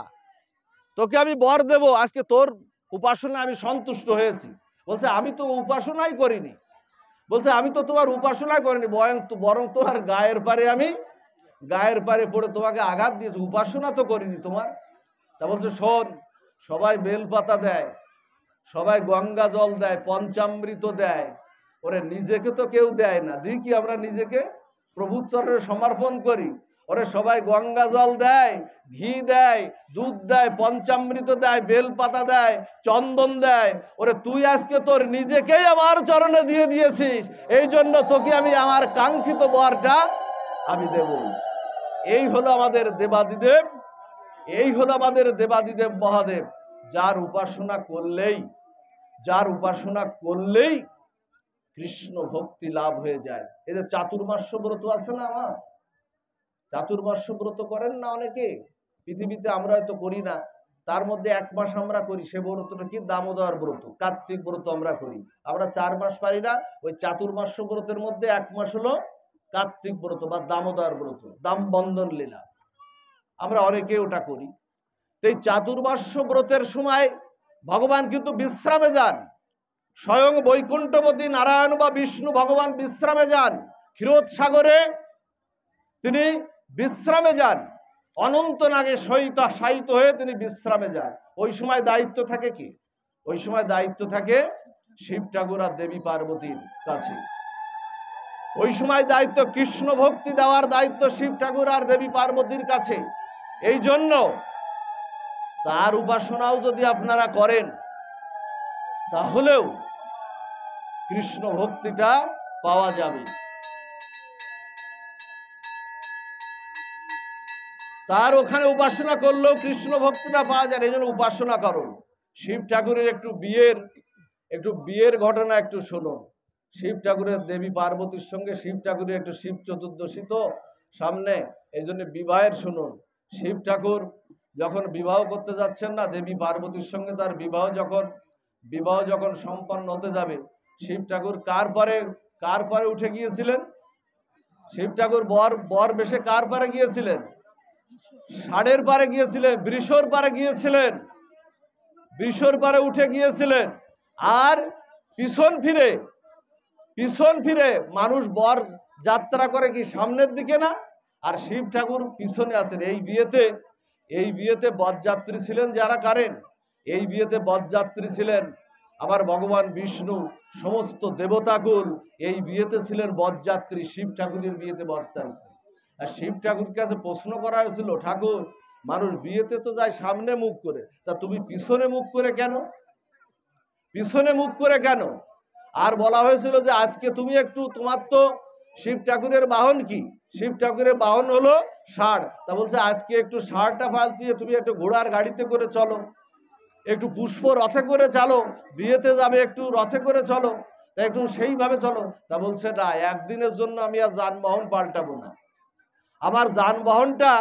তোকে আমি বর দেব, আজকে তোর উপাসনা আমি সন্তুষ্ট হয়েছি। বলছে আমি তো উপাসনাই করিনি। বলছে আমি তো তোমার উপাসনা করিনি, বরং তোমার গায়ের পারে পড়ে তোমাকে আঘাত দিয়েছে, উপাসনা তো করিনি তোমার। তা বলছে শোন, সবাই বেলপাতা দেয়, সবাই গঙ্গা জল দেয়, পঞ্চামৃত দেয়, ওরে নিজেকে তো কেউ দেয় না। দিই কি আমরা নিজেকে প্রভুর চরণে সমর্পণ করি। ওরে সবাই গঙ্গা জল দেয়, ঘি দেয়, দুধ দেয়, পঞ্চামৃত দেয়, বেলপাতা দেয়, চন্দন দেয়। ওরে তুই আজকে তোর নিজেকেই আমার চরণে দিয়ে দিয়েছিস, এই জন্য তোকে আমি আমার কাঙ্ক্ষিত বরটা আমি দেব। এই হলো আমাদের দেবাদিদেব, এই হলো আমাদের দেবাদিদেব মহাদেব, যার উপাসনা করলেই কৃষ্ণ ভক্তি লাভ হয়ে যায়। এই যে চাতুর্মাস্য ব্রত আছে না, আমার চাতুর্মাস্য ব্রত করেন না অনেকে, পৃথিবীতে আমরা হয়তো করি না, তার মধ্যে 1 মাস আমরা করি। সে ব্রতটা কি? দামোদর ব্রত, কার্তিক ব্রত আমরা করি। আমরা 4 মাস পারি না, ওই চাতুর্মাস্য ব্রতের মধ্যে 1 মাস হলো কার্তিক ব্রত বা দামোদর ব্রত, দামবন্ধন লীলা, আমরা অনেকে ওটা করি। এই চাতুর্মাস্য ব্রতের সময় ভগবান কিন্তু বিশ্রামে যান। স্বয়ং বৈকুণ্ঠপতি নারায়ণ বা বিষ্ণু ভগবান বিশ্রামে যান, ক্ষীরোদ সাগরে তিনি বিশ্রামে যান, অনন্তনাগে শায়িত হয়ে তিনি বিশ্রামে যান। ওই সময় দায়িত্ব থাকে কি? ওই সময় দায়িত্ব থাকে শিব ঠাকুর আর দেবী পার্বতীর কাছে। ওই সময় দায়িত্ব, কৃষ্ণ ভক্তি দেওয়ার দায়িত্ব শিব ঠাকুর আর দেবী পার্বতীর কাছে। এই জন্য তার উপাসনাও যদি আপনারা করেন, তাহলেও কৃষ্ণ ভক্তিটা পাওয়া যাবে। তার ওখানে উপাসনা করলেও কৃষ্ণ ভক্তিটা পাওয়া যায়। এই জন্য উপাসনা করুন। শিব ঠাকুরের একটু বিয়ের ঘটনা একটু শুনুন। শিব ঠাকুরের দেবী পার্বতীর সঙ্গে শিব ঠাকুরের একটু শিব চতুর্দশী তো সামনে, এই জন্য বিবাহের শুনুন। শিব ঠাকুর যখন বিবাহ করতে যাচ্ছেন না দেবী পার্বতীর সঙ্গে, তার বিবাহ যখন সম্পন্ন হতে যাবে, শিব ঠাকুর কার পরে উঠে গিয়েছিলেন? শিব ঠাকুর বর বেশে কার পারে গিয়েছিলেন? ষাঁড়ের পারে গিয়েছিলেন, বৃষর পারে গিয়েছিলেন, বৃষর পারে উঠে গিয়েছিলেন। আর পিছন ফিরে মানুষ বর যাত্রা করে কি সামনের দিকে না, আর শিব ঠাকুর পিছনে আছেন। এই বিয়েতে বরযাত্রী ছিলেন যারা কারেন, এই বিয়েতে বরযাত্রী ছিলেন আমার ভগবান বিষ্ণু, সমস্ত দেবতাকুল এই বিয়েতে ছিলেন বরযাত্রী, শিব ঠাকুরের বিয়েতে বরযাত্রী। আর শিব ঠাকুরকে কাছে প্রশ্ন করা হয়েছিল, ঠাকুর মানুষ বিয়েতে তো যায় সামনে মুখ করে, তা তুমি পিছনে মুখ করে কেন? আর বলা হয়েছিল যে আজকে তুমি একটু, তোমার তো শিব ঠাকুরের বাহন কি? শিব ঠাকুরের বাহন হলো ষাঁড়। তা বলছে আজকে একটু ষাঁড়টা ফালতিয়ে তুমি একটু ঘোড়ার গাড়িতে করে চলো, একটু পুষ্প রথে করে চলো, বিয়েতে যাবে একটু রথে করে চলো, তা একটু সেইভাবে চলো। তা বলছে না, একদিনের জন্য আমি আর যানবাহন পাল্টাবো না, আমার যানবাহনটা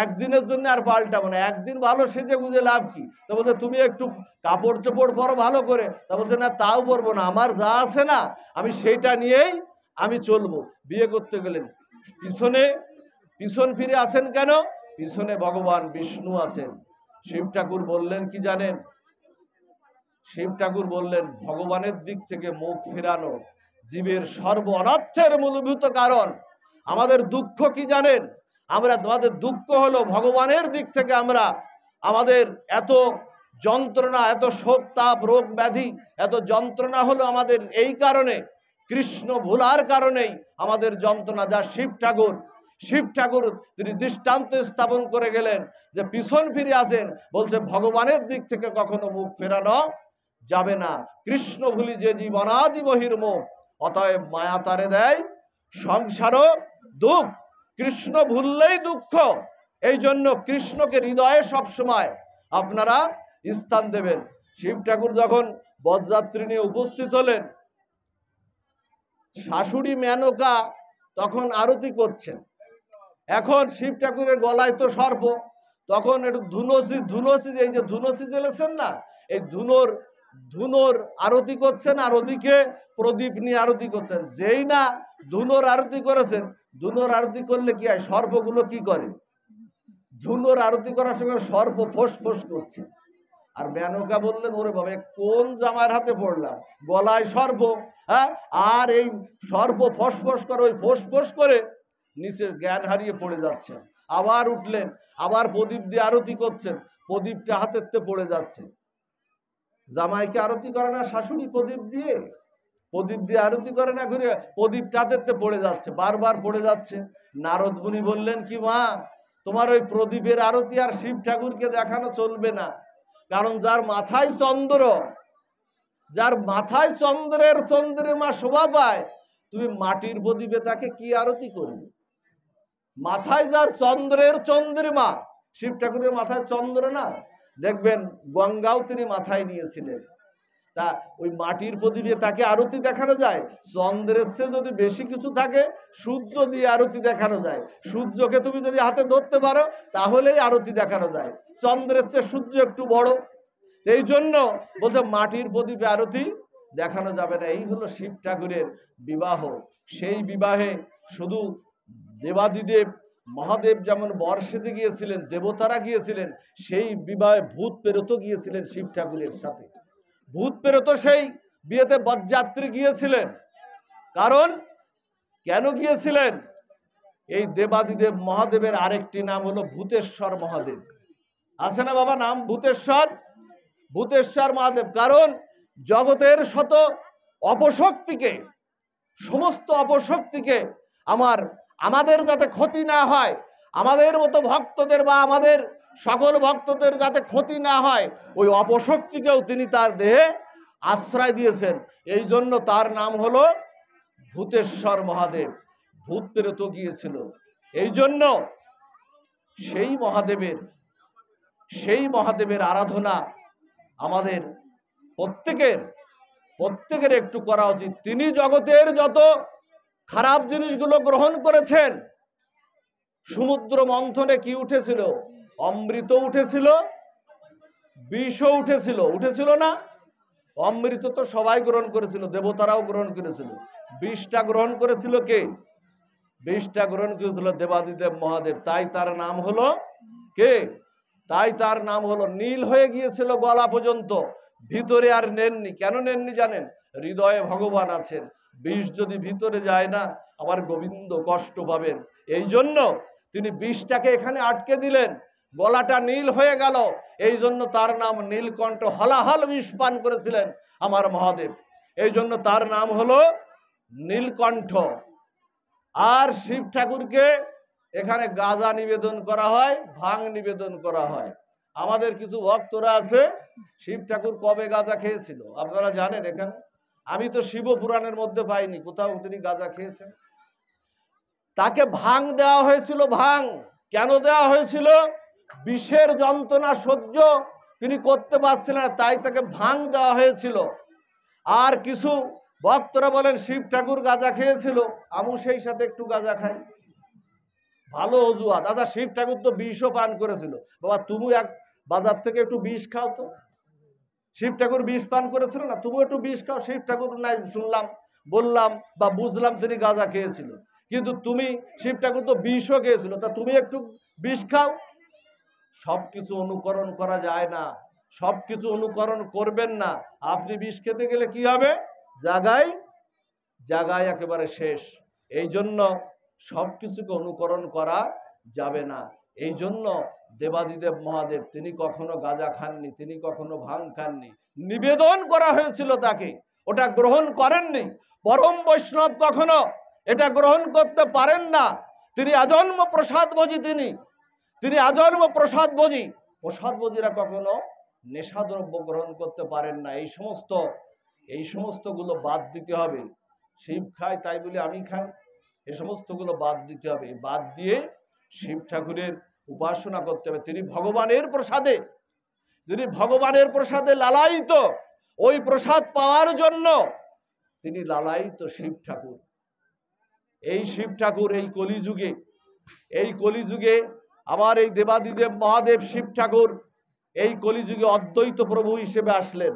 একদিনের জন্য আর পাল্টাবো না, একদিন ভালো সেজে গুজে লাভ কি? তা বলছে তুমি একটু কাপড় চোপড় পরো ভালো করে। তা বলছে না, তাও পরবো না, আমার যা আছে না আমি সেইটা নিয়েই আমি চলবো। বিয়ে করতে গেলেন পিছন ফিরে আছেন কেন? পিছনে ভগবান বিষ্ণু আছেন। শিব ঠাকুর বললেন কি জানেন? শিব ঠাকুর বললেন ভগবানের দিক থেকে মুখ ফেরানো জীবের সর্ব অনর্থের মূলভূত কারণ। আমাদের দুঃখ কি জানেন? আমাদের দুঃখ হলো ভগবানের দিক থেকে আমাদের এত যন্ত্রণা, এত শোক তাপ রোগ ব্যাধি, এত যন্ত্রণা হলো আমাদের এই কারণে, কৃষ্ণ ভোলার কারণেই আমাদের যন্ত্রণা। যা শিব ঠাকুর তিনি দৃষ্টান্ত স্থাপন করে গেলেন যে পিছন ফিরে আসেন, বলছে ভগবানের দিক থেকে কখনো মুখ ফেরানো যাবে না। কৃষ্ণ ভুলি যে জীবনাদি বহির্মুখ, অতএব মায়া তারে দেয় সংসারও দুঃখ। কৃষ্ণ ভুললেই দুঃখ। এই জন্য কৃষ্ণকে হৃদয়ে সবসময় আপনারা স্থান দেবেন। শিব ঠাকুর যখন বরযাত্রী নিয়ে উপস্থিত হলেন, শাশুড়ি মেনকা তখন আরতি করছেন। এখন শিব ঠাকুরের গলায় তো সর্প, তখন একটু ধুনসি এই যে ধুনসি জ্বেলেছেন না, এই ধুনোর আরতি করছেন, আর ওদিকে প্রদীপ নিয়ে আরতি করছেন। যেই না ধুনোর আরতি করেছেন, ধুনোর আরতি করলে কি হয়, সর্পগুলো কি করে, ধুনোর আরতি করার সঙ্গে সর্প ফোঁস ফোঁস করছে। আর মেনকা বললেন, ওরে বাবা কোন জামার হাতে পড়লাম, গলায় সর্প, হ্যাঁ, আর এই সর্প ফোঁস করে, ওই ফোঁস করে নিচে জ্ঞান হারিয়ে পড়ে যাচ্ছেন। আবার উঠলেন, আবার প্রদীপ দিয়ে আরতি করছেন, প্রদীপটা হাতেতে পড়ে যাচ্ছে। জামাইকে আরতি করে না শাশুড়ি, প্রদীপ দিয়ে আরতি করে না, ঘুরে প্রদীপটা হাতেতে পড়ে যাচ্ছে, বারবার পড়ে যাচ্ছে। নারদ মুনি বললেন, কি মা, তোমার ওই প্রদীপের আরতি আর শিব ঠাকুরকে দেখানো চলবে না, কারণ যার মাথায় চন্দ্রের চন্দ্রিমা শোভা পায়, তুমি মাটির প্রদীপে তাকে কি আরতি করবে? মাথায় যার চন্দ্রের চন্দ্রিমা, শিব ঠাকুরের মাথায় চন্দ্র না, দেখবেন গঙ্গাও তিনি মাথায় নিয়েছিলেন। তা ওই মাটির প্রদীপে তাকে আরতি দেখানো যায়? চন্দ্রের চেয়ে যদি বেশি কিছু থাকে, সূর্য দিয়ে আরতি দেখানো যায়। সূর্যকে তুমি যদি হাতে ধরতে পারো, তাহলেই আরতি দেখানো যায়। চন্দ্রের চেয়ে সূর্য একটু বড়, এই জন্য বলতে মাটির প্রদীপে আরতি দেখানো যাবে না। এই হলো শিব ঠাকুরের বিবাহ। সেই বিবাহে শুধু দেবাদিদেব মহাদেব যেমন বর্ষেতে গিয়েছিলেন, দেবতারা গিয়েছিলেন, সেই বিবাহে ভূত প্রেরত গিয়েছিলেন শিব ঠাকুরের সাথে। ভূত প্রেরত সেই বিয়েতে বরযাত্রী গিয়েছিলেন। কারণ কেন গিয়েছিলেন? এই দেবাদিদেব মহাদেবের আরেকটি নাম হলো ভূতেশ্বর মহাদেব। আছে না বাবা নাম ভূতেশ্বর মহাদেব? কারণ জগতের শত অপশক্তিকে, সমস্ত অপশক্তিকে আমাদের যাতে ক্ষতি না হয়, আমাদের মতো ভক্তদের বা আমাদের সকল ভক্তদের যাতে ক্ষতি না হয়, ওই অপশক্তিকেও তিনি তার দেহে আশ্রয় দিয়েছেন। এই জন্য তার নাম হলো ভূতেশ্বর মহাদেব। ভূত প্রেরত গিয়েছিল। এই জন্য সেই মহাদেবের আরাধনা আমাদের প্রত্যেকের একটু করা উচিত। তিনি জগতের যত খারাপ জিনিসগুলো গ্রহণ করেছেন, সমুদ্র মন্থনে কি উঠেছিল? অমৃত উঠেছিল, বিষও উঠেছিল না? অমৃত তো সবাই গ্রহণ করেছিল, দেবতারাও গ্রহণ করেছিল। বিষটা গ্রহণ করেছিল কে? বিষটা গ্রহণ করেছিল দেবাদিদেব মহাদেব। তাই তার নাম হলো কে? তাই তার নাম হলো নীল হয়ে গিয়েছিল গলা পর্যন্ত, ভিতরে আর নেননি। কেন নেননি জানেন? হৃদয়ে ভগবান আছেন, বিষ যদি ভিতরে যায় না, আবার গোবিন্দ কষ্ট পাবেন। এই জন্য তিনি বিষটাকে এখানে আটকে দিলেন, গলাটা নীল হয়ে গেল। এই জন্য তার নাম নীলকণ্ঠ। হলাহল বিষ পান করেছিলেন আমার মহাদেব, এই জন্য তার নাম হলো নীলকণ্ঠ। আর শিব ঠাকুরকে এখানে গাঁজা নিবেদন করা হয়, ভাং নিবেদন করা হয়। আমাদের কিছু ভক্তরা আছে, শিব ঠাকুর কবে গাঁজা খেয়েছিল আপনারা জানেন? এখানে আমি তো শিব পুরাণের মধ্যে পাইনি কোথাও তিনি গাঁজা খেয়েছেন। তাকে ভাং দেওয়া হয়েছিল। ভাং কেন দেওয়া হয়েছিল? বিষের যন্ত্রণা সহ্য তিনি করতে পারছিলেন না, তাই তাকে ভাং দেওয়া হয়েছিল। আর কিছু ভক্তরা বলেন শিব ঠাকুর গাঁজা খেয়েছিল, আমি সেই সাথে একটু গাঁজা খাই, ভালো অজুহাত। দাদা শিব ঠাকুর তো বিষও পান করেছিল, বাবা তুমি এক বাজার থেকে একটু বিষ খাও তো। শিব ঠাকুর বিষ পান করেছিল না, তুমি একটু বিষ খাও। শিব ঠাকুর নাই শুনলাম, বললাম বা বুঝলাম তিনি গাঁজা খেয়েছিল, কিন্তু তুমি শিব ঠাকুর তো বিষও খেয়েছিল, তা তুমি একটু বিষ খাও। সবকিছু অনুকরণ করা যায় না, সবকিছু অনুকরণ করবেন না। আপনি বিষ খেতে গেলে কি হবে? জায়গায় একেবারে শেষ। এই জন্য সবকিছুকে অনুকরণ করা যাবে না। এই জন্য দেবাদিদেব মহাদেব তিনি কখনো গাঁজা খাননি, তিনি কখনো ভাং খাননি। নিবেদন করা হয়েছিল তাকে, ওটা গ্রহণ করেননি। পরম বৈষ্ণব কখনো এটা গ্রহণ করতে পারেন না। তিনি আজন্ম প্রসাদ ভোজী, তিনি আজন্ম প্রসাদ ভোজী। প্রসাদ ভোজীরা কখনো নেশাদ্রব্য গ্রহণ করতে পারেন না। এই সমস্তগুলো বাদ দিতে হবে। শিব খায় তাই বলে আমি খাই, এই সমস্তগুলো বাদ দিতে হবে। বাদ দিয়ে শিব ঠাকুরের উপাসনা করতে হবে। তিনি ভগবানের প্রসাদে লালায়িত। ওই প্রসাদ পাওয়ার জন্য তিনি লালায়িত শিব ঠাকুর। এই শিব ঠাকুর এই কলিযুগে আমার এই দেবাদিদেব মহাদেব শিব ঠাকুর এই কলিযুগে অদ্বৈত প্রভু হিসেবে আসলেন।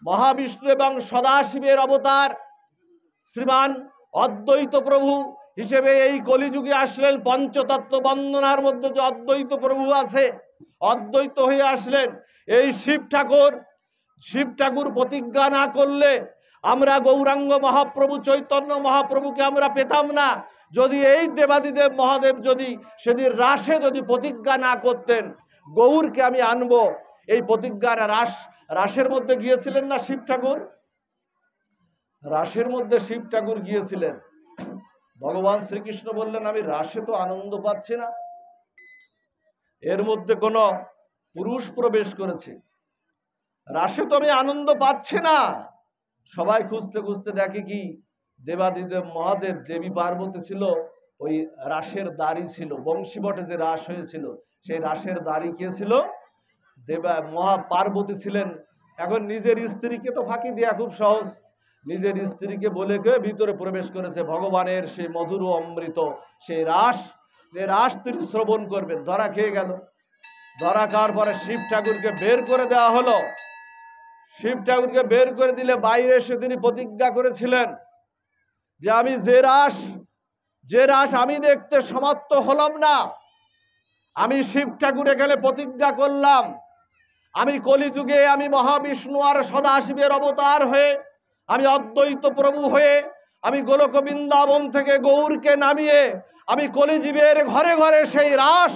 মহাবিষ্ণু এবং সদাশিবের অবতার শ্রীমান অদ্বৈত প্রভু হিসেবে এই কলিযুগে আসলেন। পঞ্চতত্ত্ব বন্দনার মধ্যে যে অদ্বৈত প্রভু আছে, অদ্বৈত হয়ে আসলেন। এই শিব ঠাকুর প্রতিজ্ঞা না করলে আমরা গৌরাঙ্গ মহাপ্রভু চৈতন্য মহাপ্রভুকে আমরা পেতাম না। যদি এই দেবাদিদেব মহাদেব যদি সেদিন রাসে যদি প্রতিজ্ঞা না করতেন গৌরকে আমি আনবো, এই প্রতিজ্ঞার রাসের মধ্যে গিয়েছিলেন না শিব ঠাকুর? রাসের মধ্যে শিব ঠাকুর গিয়েছিলেন। ভগবান শ্রীকৃষ্ণ বললেন আমি রাসে তো আনন্দ পাচ্ছি না, এর মধ্যে কোন পুরুষ প্রবেশ করেছে, রাসে তো আমি আনন্দ পাচ্ছি না। সবাই খুঁজতে খুঁজতে দেখে কি দেবাদিদেব মহাদেব দেবী পার্বতী ছিল, ওই রাসের দাড়ি ছিল, বংশীবটে যে রাস হয়েছিল সেই রাসের দাড়ি কে ছিল? পার্বতী ছিলেন। এখন নিজের স্ত্রীকে তো ফাঁকি দেওয়া খুব সহজ, নিজের স্ত্রীকে বলে কে ভিতরে প্রবেশ করেছে ভগবানের সেই মধুর অমৃত সেই রাস, যে রাস তিনি শ্রবণ করবেন। ধরা খেয়ে গেল। ধরা খাওয়ার পরে শিব ঠাকুরকে বের করে দেওয়া হলো। শিব ঠাকুরকে বের করে দিলে বাইরে এসে তিনি প্রতিজ্ঞা করেছিলেন যে আমি যে রাস আমি দেখতে সমাপ্ত হলাম না, আমি শিব ঠাকুর এখানে প্রতিজ্ঞা করলাম আমি কলিযুগে আমি মহাবিষ্ণু আর সদাশিবের অবতার হয়ে আমি অদ্বৈত প্রভু হয়ে আমি গোলক বৃন্দাবন থেকে গৌরকে নামিয়ে আমি কলিজীবের ঘরে ঘরে সেই রাস,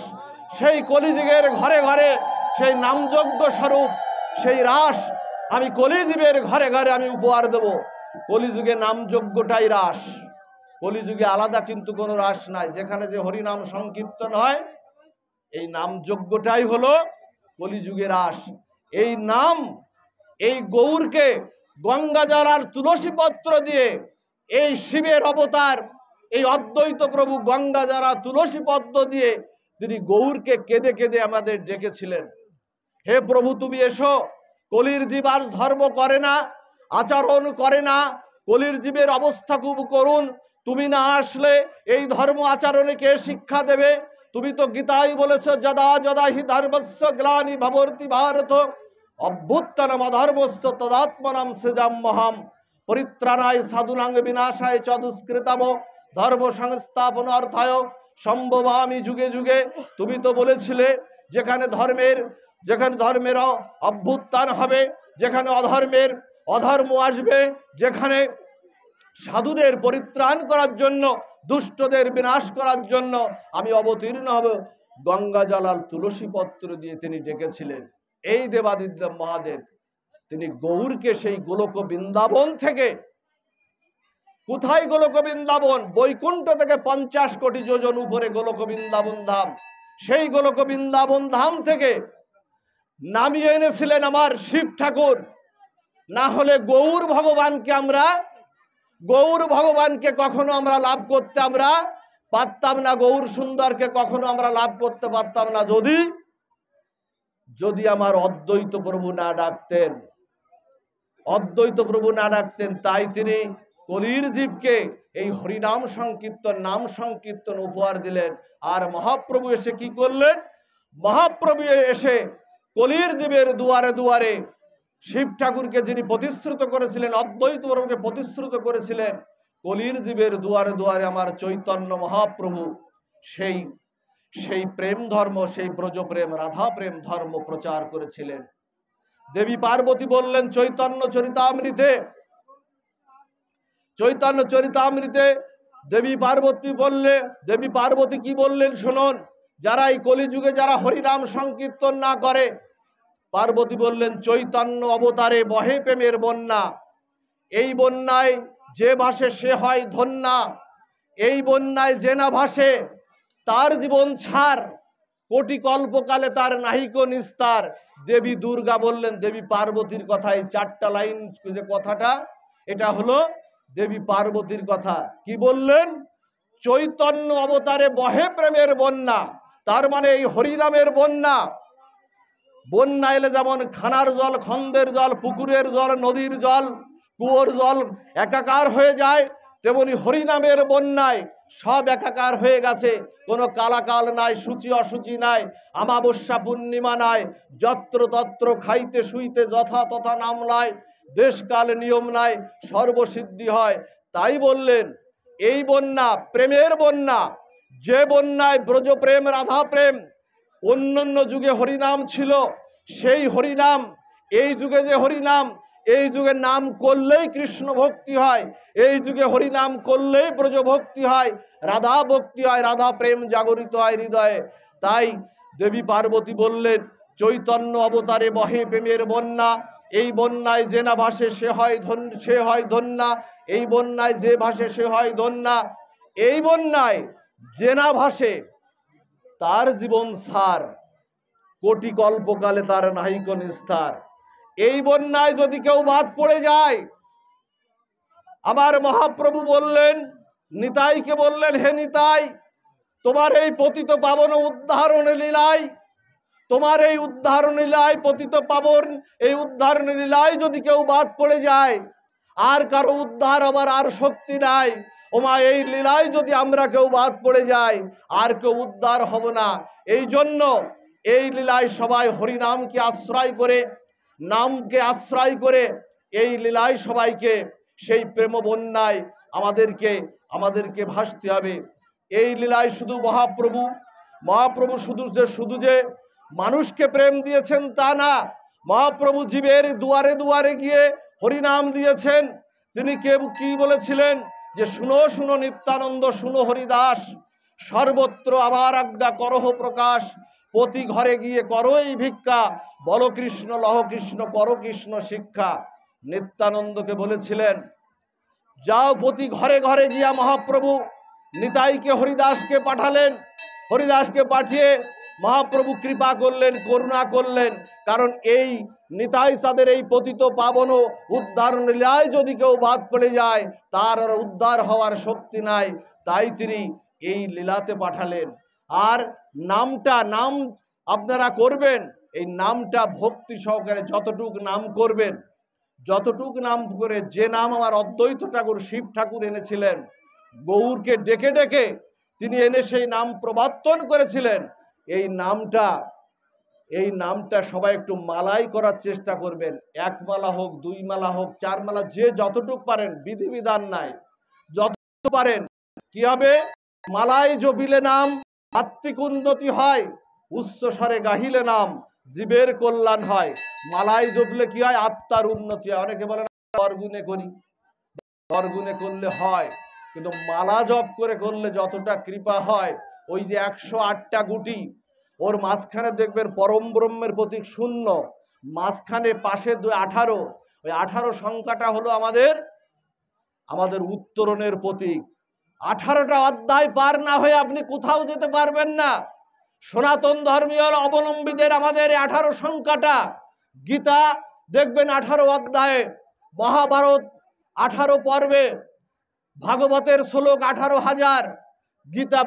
সেই কলিযুগের ঘরে ঘরে সেই নামযজ্ঞ স্বরূপ সেই রাস আমি কলিজীবের ঘরে ঘরে আমি উপহার দেব। কলিযুগে নামযজ্ঞটাই রাস, কলিযুগে আলাদা কিন্তু কোনো রাস নাই। যেখানে যে হরিনাম সংকীর্তন হয় এই নামযজ্ঞটাই হলো কলিযুগে রাস। এই নাম এই গৌরকে গঙ্গাজল আর তুলসী পত্র দিয়ে এই শিবের অবতার এই অদ্বৈত প্রভু গঙ্গাজল আর তুলসী পত্র দিয়ে তিনি গৌরকে কেঁদে কেঁদে আমাদের ডেকেছিলেন, হে প্রভু তুমি এসো। কলির জীব আর ধর্ম করে না, আচরণ করে না, কলির জীবের অবস্থা খুব করুণ। তুমি না আসলে এই ধর্ম আচরণে কে শিক্ষা দেবে? তুমি তো গীতায় বলেছো যদা যদা হি ধর্মস্য গ্লানি ভবতি ভারত অভ্যুত্থানম অধর্মস্য তদাত্মনাম সৃজাম্যহম পরিত্রাণায় সাধুনাং বিনাশায় চ দুষ্কৃতম ধর্ম সংস্থাপনার্থায় সম্ভবামি যুগে যুগে। তুমি তো বলেছিলে যেখানে ধর্মের অভ্যুত্থান হবে, যেখানে অধর্ম আসবে, যেখানে সাধুদের পরিত্রাণ করার জন্য দুষ্টদের বিনাশ করার জন্য আমি অবতীর্ণ হব। গঙ্গাজল আর তুলসী পত্র দিয়ে তিনি ডেকেছিলেন। এই দেবাদিদেব মহাদেব তিনি গৌরকে সেই গোলক বৃন্দাবন থেকে, কোথায় গোলক বৃন্দাবন? বৈকুণ্ঠ থেকে 50 কোটি যোজন উপরে গোলক বৃন্দাবন ধাম। সেই গোলক বৃন্দাবন ধাম থেকে নামিয়ে এনেছিলেন আমার শিব ঠাকুর। না হলে গৌর ভগবানকে কখনো আমরা লাভ করতে আমরা পারতাম না, গৌর সুন্দরকে কখনো আমরা লাভ করতে পারতাম না যদি আমার অদ্বৈত প্রভু না ডাকতেন। তাই তিনি কলির জীবকে এই হরিনাম সংকীর্তন নাম সংকীর্তন উপহার দিলেন। আর মহাপ্রভু এসে কি করলেন? মহাপ্রভু এসে কলির জীবের দুয়ারে দুয়ারে শিব ঠাকুরকে যিনি প্রতিশ্রুত করেছিলেন, অদ্বৈত প্রভুকে প্রতিশ্রুত করেছিলেন, কলির জীবের দুয়ারে দুয়ারে আমার চৈতন্য মহাপ্রভু সেই প্রেম ধর্ম, সেই ব্রজ প্রেম রাধা প্রেম ধর্ম প্রচার করেছিলেন। দেবী পার্বতী বললেন চৈতন্য চরিতামৃতে দেবী পার্বতী কি বললেন শুনুন। যারা এই কলিযুগে যারা হরিনাম সংকীর্তন না করে, পার্বতী বললেন চৈতন্য অবতারে বহে প্রেমের বন্যা, এই বন্যায় যে ভাসে সে হয় ধন্যা, এই বন্যায় যে না ভাসে তার জীবন ছাড়, কোটি কল্পকালে তার নাহিক নিস্তার। দেবী দুর্গা বললেন দেবী পার্বতীর কথা, এই 4টা লাইন যে কথাটা এটা হলো দেবী পার্বতীর কথা। কি বললেন? চৈতন্য অবতারে বহে প্রেমের বন্যা, তার মানে এই হরিনামের বন্যা এলে যেমন খানার জল, খন্দের জল, পুকুরের জল, নদীর জল, কুয়োর জল একাকার হয়ে যায়, তেমনি হরিনামের বন্যায় সব একাকার হয়ে গেছে। কোনো কালাকাল নাই, সূচি অসুচি নাই, আমাবস্যা পূর্ণিমা নাই, যত্র তত্র খাইতে শুইতে যথা তথা নাম লয়, দেশকাল নিয়ম নাই, সর্বসিদ্ধি হয়। তাই বললেন এই বন্যা প্রেমের বন্যা, যে বন্যায় ব্রজপ্রেম রাধা প্রেম, অন্যান্য যুগে হরিনাম ছিল, সেই হরিনাম এই যুগে যে হরিনাম, এই যুগে নাম করলেই কৃষ্ণ ভক্তি হয়, এই যুগে হরিনাম করলেই ব্রজ ভক্তি হয়, রাধা ভক্তি হয়, রাধা প্রেম জাগরিত হয় হৃদয়ে। তাই দেবী পার্বতী বললেন চৈতন্য অবতারে বহে প্রেমের বন্যা, এই বন্যায় যে না ভাসে সে হয় ধন্যা, এই বন্যায় যে ভাসে সে হয় ধন্যা, এই বন্যায় যে না ভাসে তার জীবন সার, কোটি কল্পকালে তার নাহিক নিস্তার। এই বন্যায় যদি কেউ বাদ পড়ে যায়, আমার মহাপ্রভু বললেন নিতাইকে বললেন, হে নিতাই, তোমার এই পতিত পাবন উদ্ধারণ লীলায়, তোমার এই উদ্ধারণ লীলায়, পতিত পাবন এই উদ্ধারণ লীলায় যদি কেউ বাদ পড়ে যায়, আর কারো উদ্ধার আবার আর শক্তি নাই। ওমা এই লীলায় যদি আমরা কেউ বাদ পড়ে যাই, আর কেউ উদ্ধার হব না। এই জন্য এই লীলায় সবাই হরিনামকে আশ্রয় করে, নামকে আশ্রয় করে এই লীলায় সবাইকে সেই প্রেম বন্যায় আমাদেরকে ভাসতে হবে। এই লীলায় শুধু মহাপ্রভু শুধু যে মানুষকে প্রেম দিয়েছেন তা না, মহাপ্রভু জীবের দুয়ারে দুয়ারে গিয়ে হরিনাম দিয়েছেন। তিনি কি বলেছিলেন যে শুনো শুনো নিত্যানন্দ, শুনো হরিদাস, সর্বত্র আমার আজ্ঞা করহ প্রকাশ, প্রতি ঘরে গিয়ে করো এই ভিক্ষা, বলো কৃষ্ণ লহ কৃষ্ণ, করো কৃষ্ণ শিক্ষা। নিত্যানন্দকে বলেছিলেন যাও, প্রতি ঘরে ঘরে গিয়া মহাপ্রভু নিতাইকে হরিদাসকে পাঠালেন। হরিদাসকে পাঠিয়ে মহাপ্রভু কৃপা করলেন, করুণা করলেন, কারণ এই নিতাই সাদের এই পতিত পাবন উদ্ধারণ লীলায় যদি কেউ বাদ পড়ে যায়, তার আর উদ্ধার হওয়ার শক্তি নাই। তাই তিনি এই লীলাতে পাঠালেন। আর নাম আপনারা করবেন, এই নামটা ভক্তি সহকারে যতটুক নাম করবেন, যতটুক নাম করে, যে নাম আমার অদ্বৈত ঠাকুর শিব ঠাকুর এনেছিলেন, গৌরকে ডেকে ডেকে তিনি এনে সেই নাম প্রবর্তন করেছিলেন, এই নামটা সবাই একটু মালাই করার চেষ্টা করবেন। 1 মালা হোক, 2 মালা হোক, 4 মালা, যে যতটুক পারেন, বিধিবিধান নাই, যত পারেন। কি হবে? মালাই জপিলে নাম আত্মিক উন্নতি হয়, উচ্চ স্বরে গাহিলে নাম জীবের কল্যাণ হয়। মালাই জপলে কি হয়? আত্মার উন্নতি হয়। অনেকে বলে দরগুনে করি, দরগুনে করলে হয়, কিন্তু মালা জপ করলে যতটা কৃপা হয়, ওই যে 108টা গুটি, ওর মাঝখানে দেখবেন পরম ব্রহ্মের প্রতীক 0, মাঝখানে পাশে 18, ওই 18 সংখ্যাটা হলো আমাদের উত্তরণের প্রতীক। 18টা অধ্যায় পার না হয়ে আপনি কোথাও যেতে পারবেন না। সনাতন ধর্মীয় অবলম্বীদের আমাদের 18 সংখ্যাটা, গীতা দেখবেন 18 অধ্যায়ে, মহাভারত 18 পর্বে, ভাগবতের শ্লোক 18,000, গীতা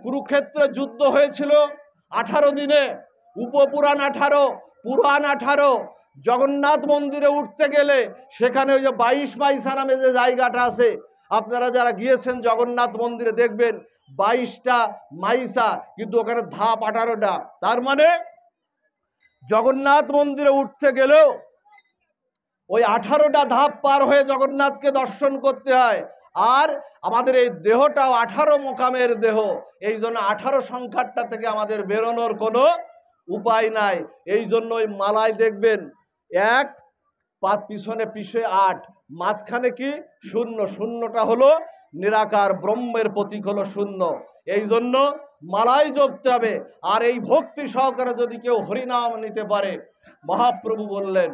কুরুক্ষেত্রে যুদ্ধ হয়েছিল 18 দিনে, উপপুরাণ 18, পুরাণ 18, জগন্নাথ মন্দিরে উঠতে গেলে সেখানে ওই যে 22 মাইসা নামে যে জায়গাটা আছে, আপনারা যারা গিয়েছেন জগন্নাথ মন্দিরে দেখবেন 22টা মাইসা, কিন্তু ওখানে ধাপ 18টা। তার মানে জগন্নাথ মন্দিরে উঠতে গেলেও ওই 18টা ধাপ পার হয়ে জগন্নাথকে দর্শন করতে হয়। আর আমাদের এই দেহটাও 18 মোকামের দেহ, এই জন্য 18 সংখ্যাটা থেকে আমাদের বেরোনোর কোনো উপায় নাই। এই জন্য ওই মালায় দেখবেন 1, পিছনে 8, মাঝখানে কি 0, 0টা হলো নিরাকার ব্রহ্মের প্রতীক হলো 0। এই জন্য মালাই জপতে হবে। আর এই ভক্তি সহকারে যদি কেউ হরিনাম নিতে পারে, মহাপ্রভু বললেন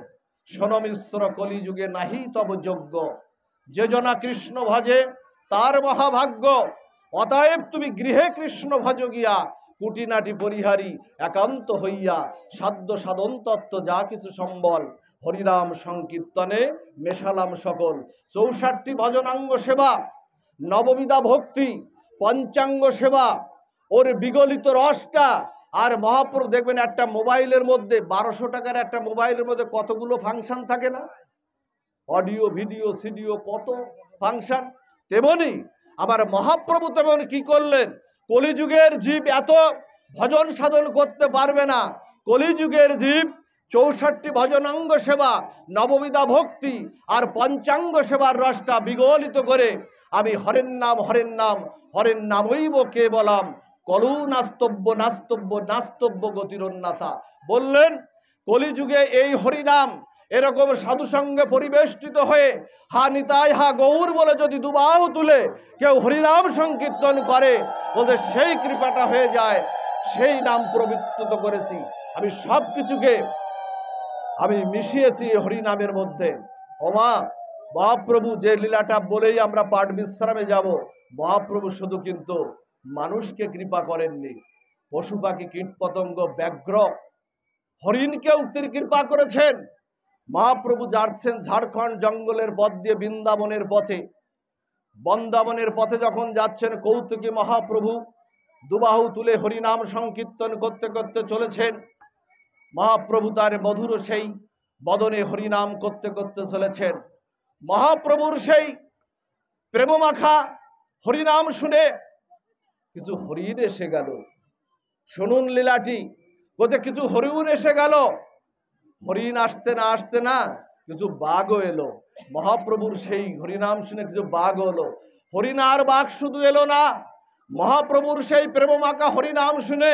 শোনো মিশ্র কলিযুগে নাহি তব যোগ্য, যে জনা কৃষ্ণ ভজে তার মহাভাগ্য। অতএব তুমি গৃহে কৃষ্ণ ভজ গিয়া, কুটিনাটি পরিহারি একান্ত হইয়া, সাধ্য সাধন তত্ত্ব যা কিছু সম্বল, হরিনাম সংকীর্তনে মেশালাম সকল। 64টি ভজনাঙ্গ সেবা, নববিধা ভক্তি, পঞ্চাঙ্গ সেবা, ওর বিগলিত রসটা। আর মহাপ্রভু দেখবেন একটা মোবাইলের মধ্যে, 1200 টাকার একটা মোবাইলের মধ্যে কতগুলো ফাংশন থাকে না, অডিও ভিডিও সিডিও, কত ফাংশন। তেমনি আবার মহাপ্রভু তেমন কি করলেন, কলিযুগের জীব এত ভজন সাধন করতে পারবে না। কলিযুগের জীব 64 ভজনাঙ্গ সেবা, নববিধা ভক্তি আর পঞ্চাঙ্গ সেবার রসটা বিগলিত করে আমি হরের নাম হরের নাম হরের নামইব কে বলাম, কলু নাস্তব্য নাস্তব্য নাস্তব্য গতিরন্নাথা বললেন। কলিযুগে এই হরিনাম এরকম সাধুসঙ্গে পরিবেষ্টিত হয়ে হা নিতাই হা গৌর বলে যদি দুবাহু তুলে কেউ হরিনাম সংকীর্তন করে, বলতে সেই কৃপাটা হয়ে যায়, সেই নাম পবিত্রিত করেছি আমি, সব কিছুকে আমি মিশিয়েছি হরিনামের মধ্যে। ওমা মহাপ্রভু যে লীলাটা বলেই আমরা পাঠ বিশ্রামে যাব, মহাপ্রভু শুধু কিন্তু মানুষকে কৃপা করেননি, পশু পাখি কীট পতঙ্গ ব্যাঘ্র হরিণকেও তিনি কৃপা করেছেন। মহাপ্রভু যাচ্ছেন ঝাড়খণ্ড জঙ্গলের পথ দিয়ে বৃন্দাবনের পথে, বৃন্দাবনের পথে যখন যাচ্ছেন, কৌতুকী মহাপ্রভু দুবাহু তুলে হরিনাম সংকীর্তন করতে করতে চলেছেন। মহাপ্রভু তার মধুর সেই বদনে হরিনাম করতে করতে চলেছেন। মহাপ্রভুর সেই প্রেমমাখা হরিনাম শুনে কিছু হরিণ এসে গেল। শুনুন লীলাটি, কোথায় কিছু হরিণ এসে গেল। হরিণ আসতে না কিছু বাঘও এলো। মহাপ্রভুর সেই হরিনাম শুনে কিছু বাঘ হলো। হরিণ আর বাঘ শুধু এলো না, মহাপ্রভুর সেই প্রেমমাখা হরিনাম শুনে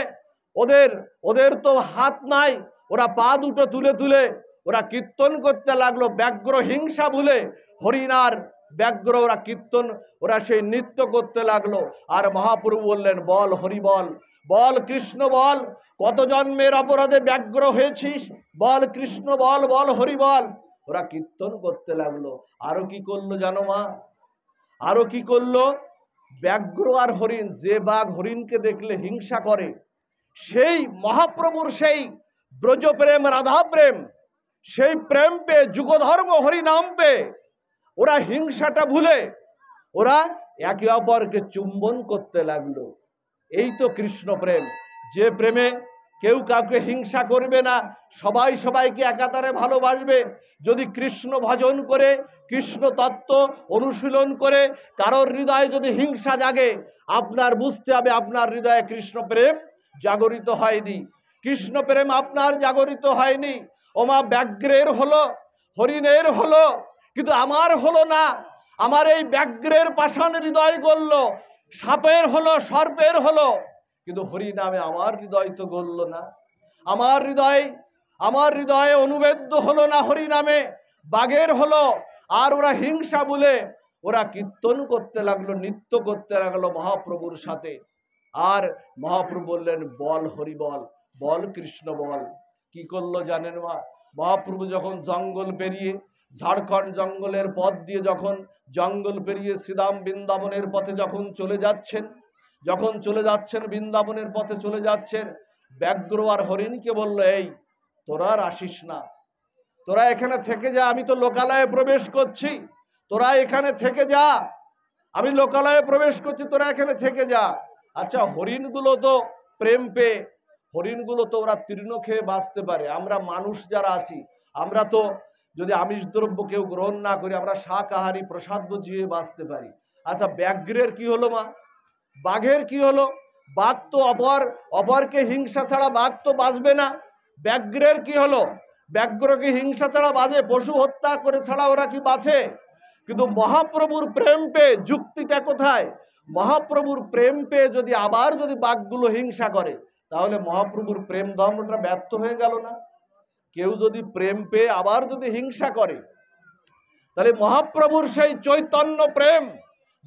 ওদের তো হাত নাই, ওরা পা দুটো তুলে তুলে ওরা কীর্তন করতে লাগলো। ব্যাঘ্র হিংসা ভুলে হরিণ আর ব্যাঘ্র ওরা কীর্তন, ওরা সেই নৃত্য করতে লাগলো। আর মহাপ্রভু বললেন, বল হরি বল, বল কৃষ্ণ বল, কত জন্মের অপরাধে ব্যাঘ্র হয়েছিস, বল কৃষ্ণ বল, বল হরি বল। ওরা কীর্তন করতে লাগলো। আরো কি করলো জানো মা, আরো কি করলো, ব্যাঘ্র আর হরিণ, যে বাঘ হরিণকে দেখলে হিংসা করে, সেই মহাপ্রভুর সেই ব্রজ প্রেম রাধা প্রেম, সেই প্রেম পে যুগধর্ম হরিনাম পে ওরা হিংসাটা ভুলে ওরা একে অপরকে চুম্বন করতে লাগলো। এই তো কৃষ্ণ প্রেম, যে প্রেমে কেউ কাউকে হিংসা করবে না, সবাই সবাইকে একাতারে ভালোবাসবে। যদি কৃষ্ণ ভজন করে, কৃষ্ণ তত্ত্ব অনুশীলন করে কারোর হৃদয়ে যদি হিংসা জাগে, আপনার বুঝতে হবে আপনার হৃদয়ে কৃষ্ণ প্রেম জাগরিত হয়নি, কৃষ্ণ প্রেম আপনার জাগরিত হয়নি। ওমা ব্যাঘ্রের হলো, হরিণের হলো, কিন্তু আমার হলো না। আমার এই ব্যাঘ্রের পাষাণ হৃদয় গলল, সাপের হলো, সর্পের হলো, কিন্তু হরি নামে আমার হৃদয় তো গলল না। আমার হৃদয়ে অনুবেদ্য হলো না হরি নামে, বাঘের হলো। আর ওরা হিংসা বলে ওরা কীর্তন করতে লাগলো, নৃত্য করতে লাগলো মহাপ্রভুর সাথে। আর মহাপ্রভু বললেন, বল হরি বল, বল কৃষ্ণ বল। কি করলো জানেন মা, মহাপ্রভু যখন জঙ্গল পেরিয়ে, ঝাড়খণ্ড জঙ্গলের পথ দিয়ে যখন জঙ্গল পেরিয়ে শ্রীধাম বৃন্দাবনের পথে যখন চলে যাচ্ছেন বৃন্দাবনের পথে চলে যাচ্ছেন, ব্যাঘ্র আর হরিণকে বলল, এই তোরা আর আসিস না, তোরা এখানে থেকে যা, আমি তো লোকালয়ে প্রবেশ করছি, তোরা এখানে থেকে যা, আমি লোকালয়ে প্রবেশ করছি, তোরা এখানে থেকে যা। আচ্ছা, হরিণগুলো তো প্রেম পেয়ে, হরিণগুলো তো ওরা তৃণ খেয়ে বাঁচতে পারে। আমরা মানুষ যারা আছি, আমরা তো যদি আমিষ দ্রব্য কেউ গ্রহণ না করি, আমরা শাকাহারী প্রসাদ বুঝিয়ে বাঁচতে পারি। আচ্ছা, ব্যাঘ্রের কি হলো মা, বাঘের কি হলো? বাঘ তো অপরকে হিংসা ছাড়া বাঘ তো বাঁচবে না। ব্যাঘ্রের কি হলো? ব্যাঘ্রকে হিংসা ছাড়া বাঁচে, পশু হত্যা করে ছাড়া ওরা কি বাঁচে? কিন্তু মহাপ্রভুর প্রেম পেয়ে, যুক্তিটা কোথায়? মহাপ্রভুর প্রেম পেয়ে যদি আবার যদি বাঘগুলো হিংসা করে, তাহলে মহাপ্রভুর প্রেম ধর্মটা ব্যর্থ হয়ে গেল না? কেউ যদি প্রেম পেয়ে আবার যদি হিংসা করে, তাহলে মহাপ্রভুর সেই চৈতন্য প্রেম,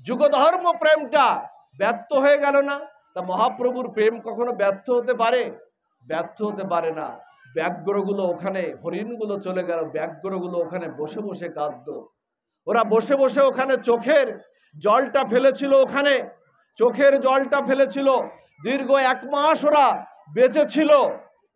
যুগধর্ম প্রেমটা ব্যর্থ হয়ে গেল না? তা মহাপ্রভুর প্রেম কখনো ব্যর্থ হতে পারে? ব্যর্থ হতে পারে না। ব্যাঘ্রগুলো ওখানে, হরিণগুলো চলে গেল, ব্যাঘ্রগুলো ওখানে বসে বসে কাঁদতো। ওরা বসে বসে ওখানে চোখের জলটা ফেলেছিল, ওখানে চোখের জলটা ফেলেছিল। দীর্ঘ 1 মাস ওরা বেঁচে ছিল।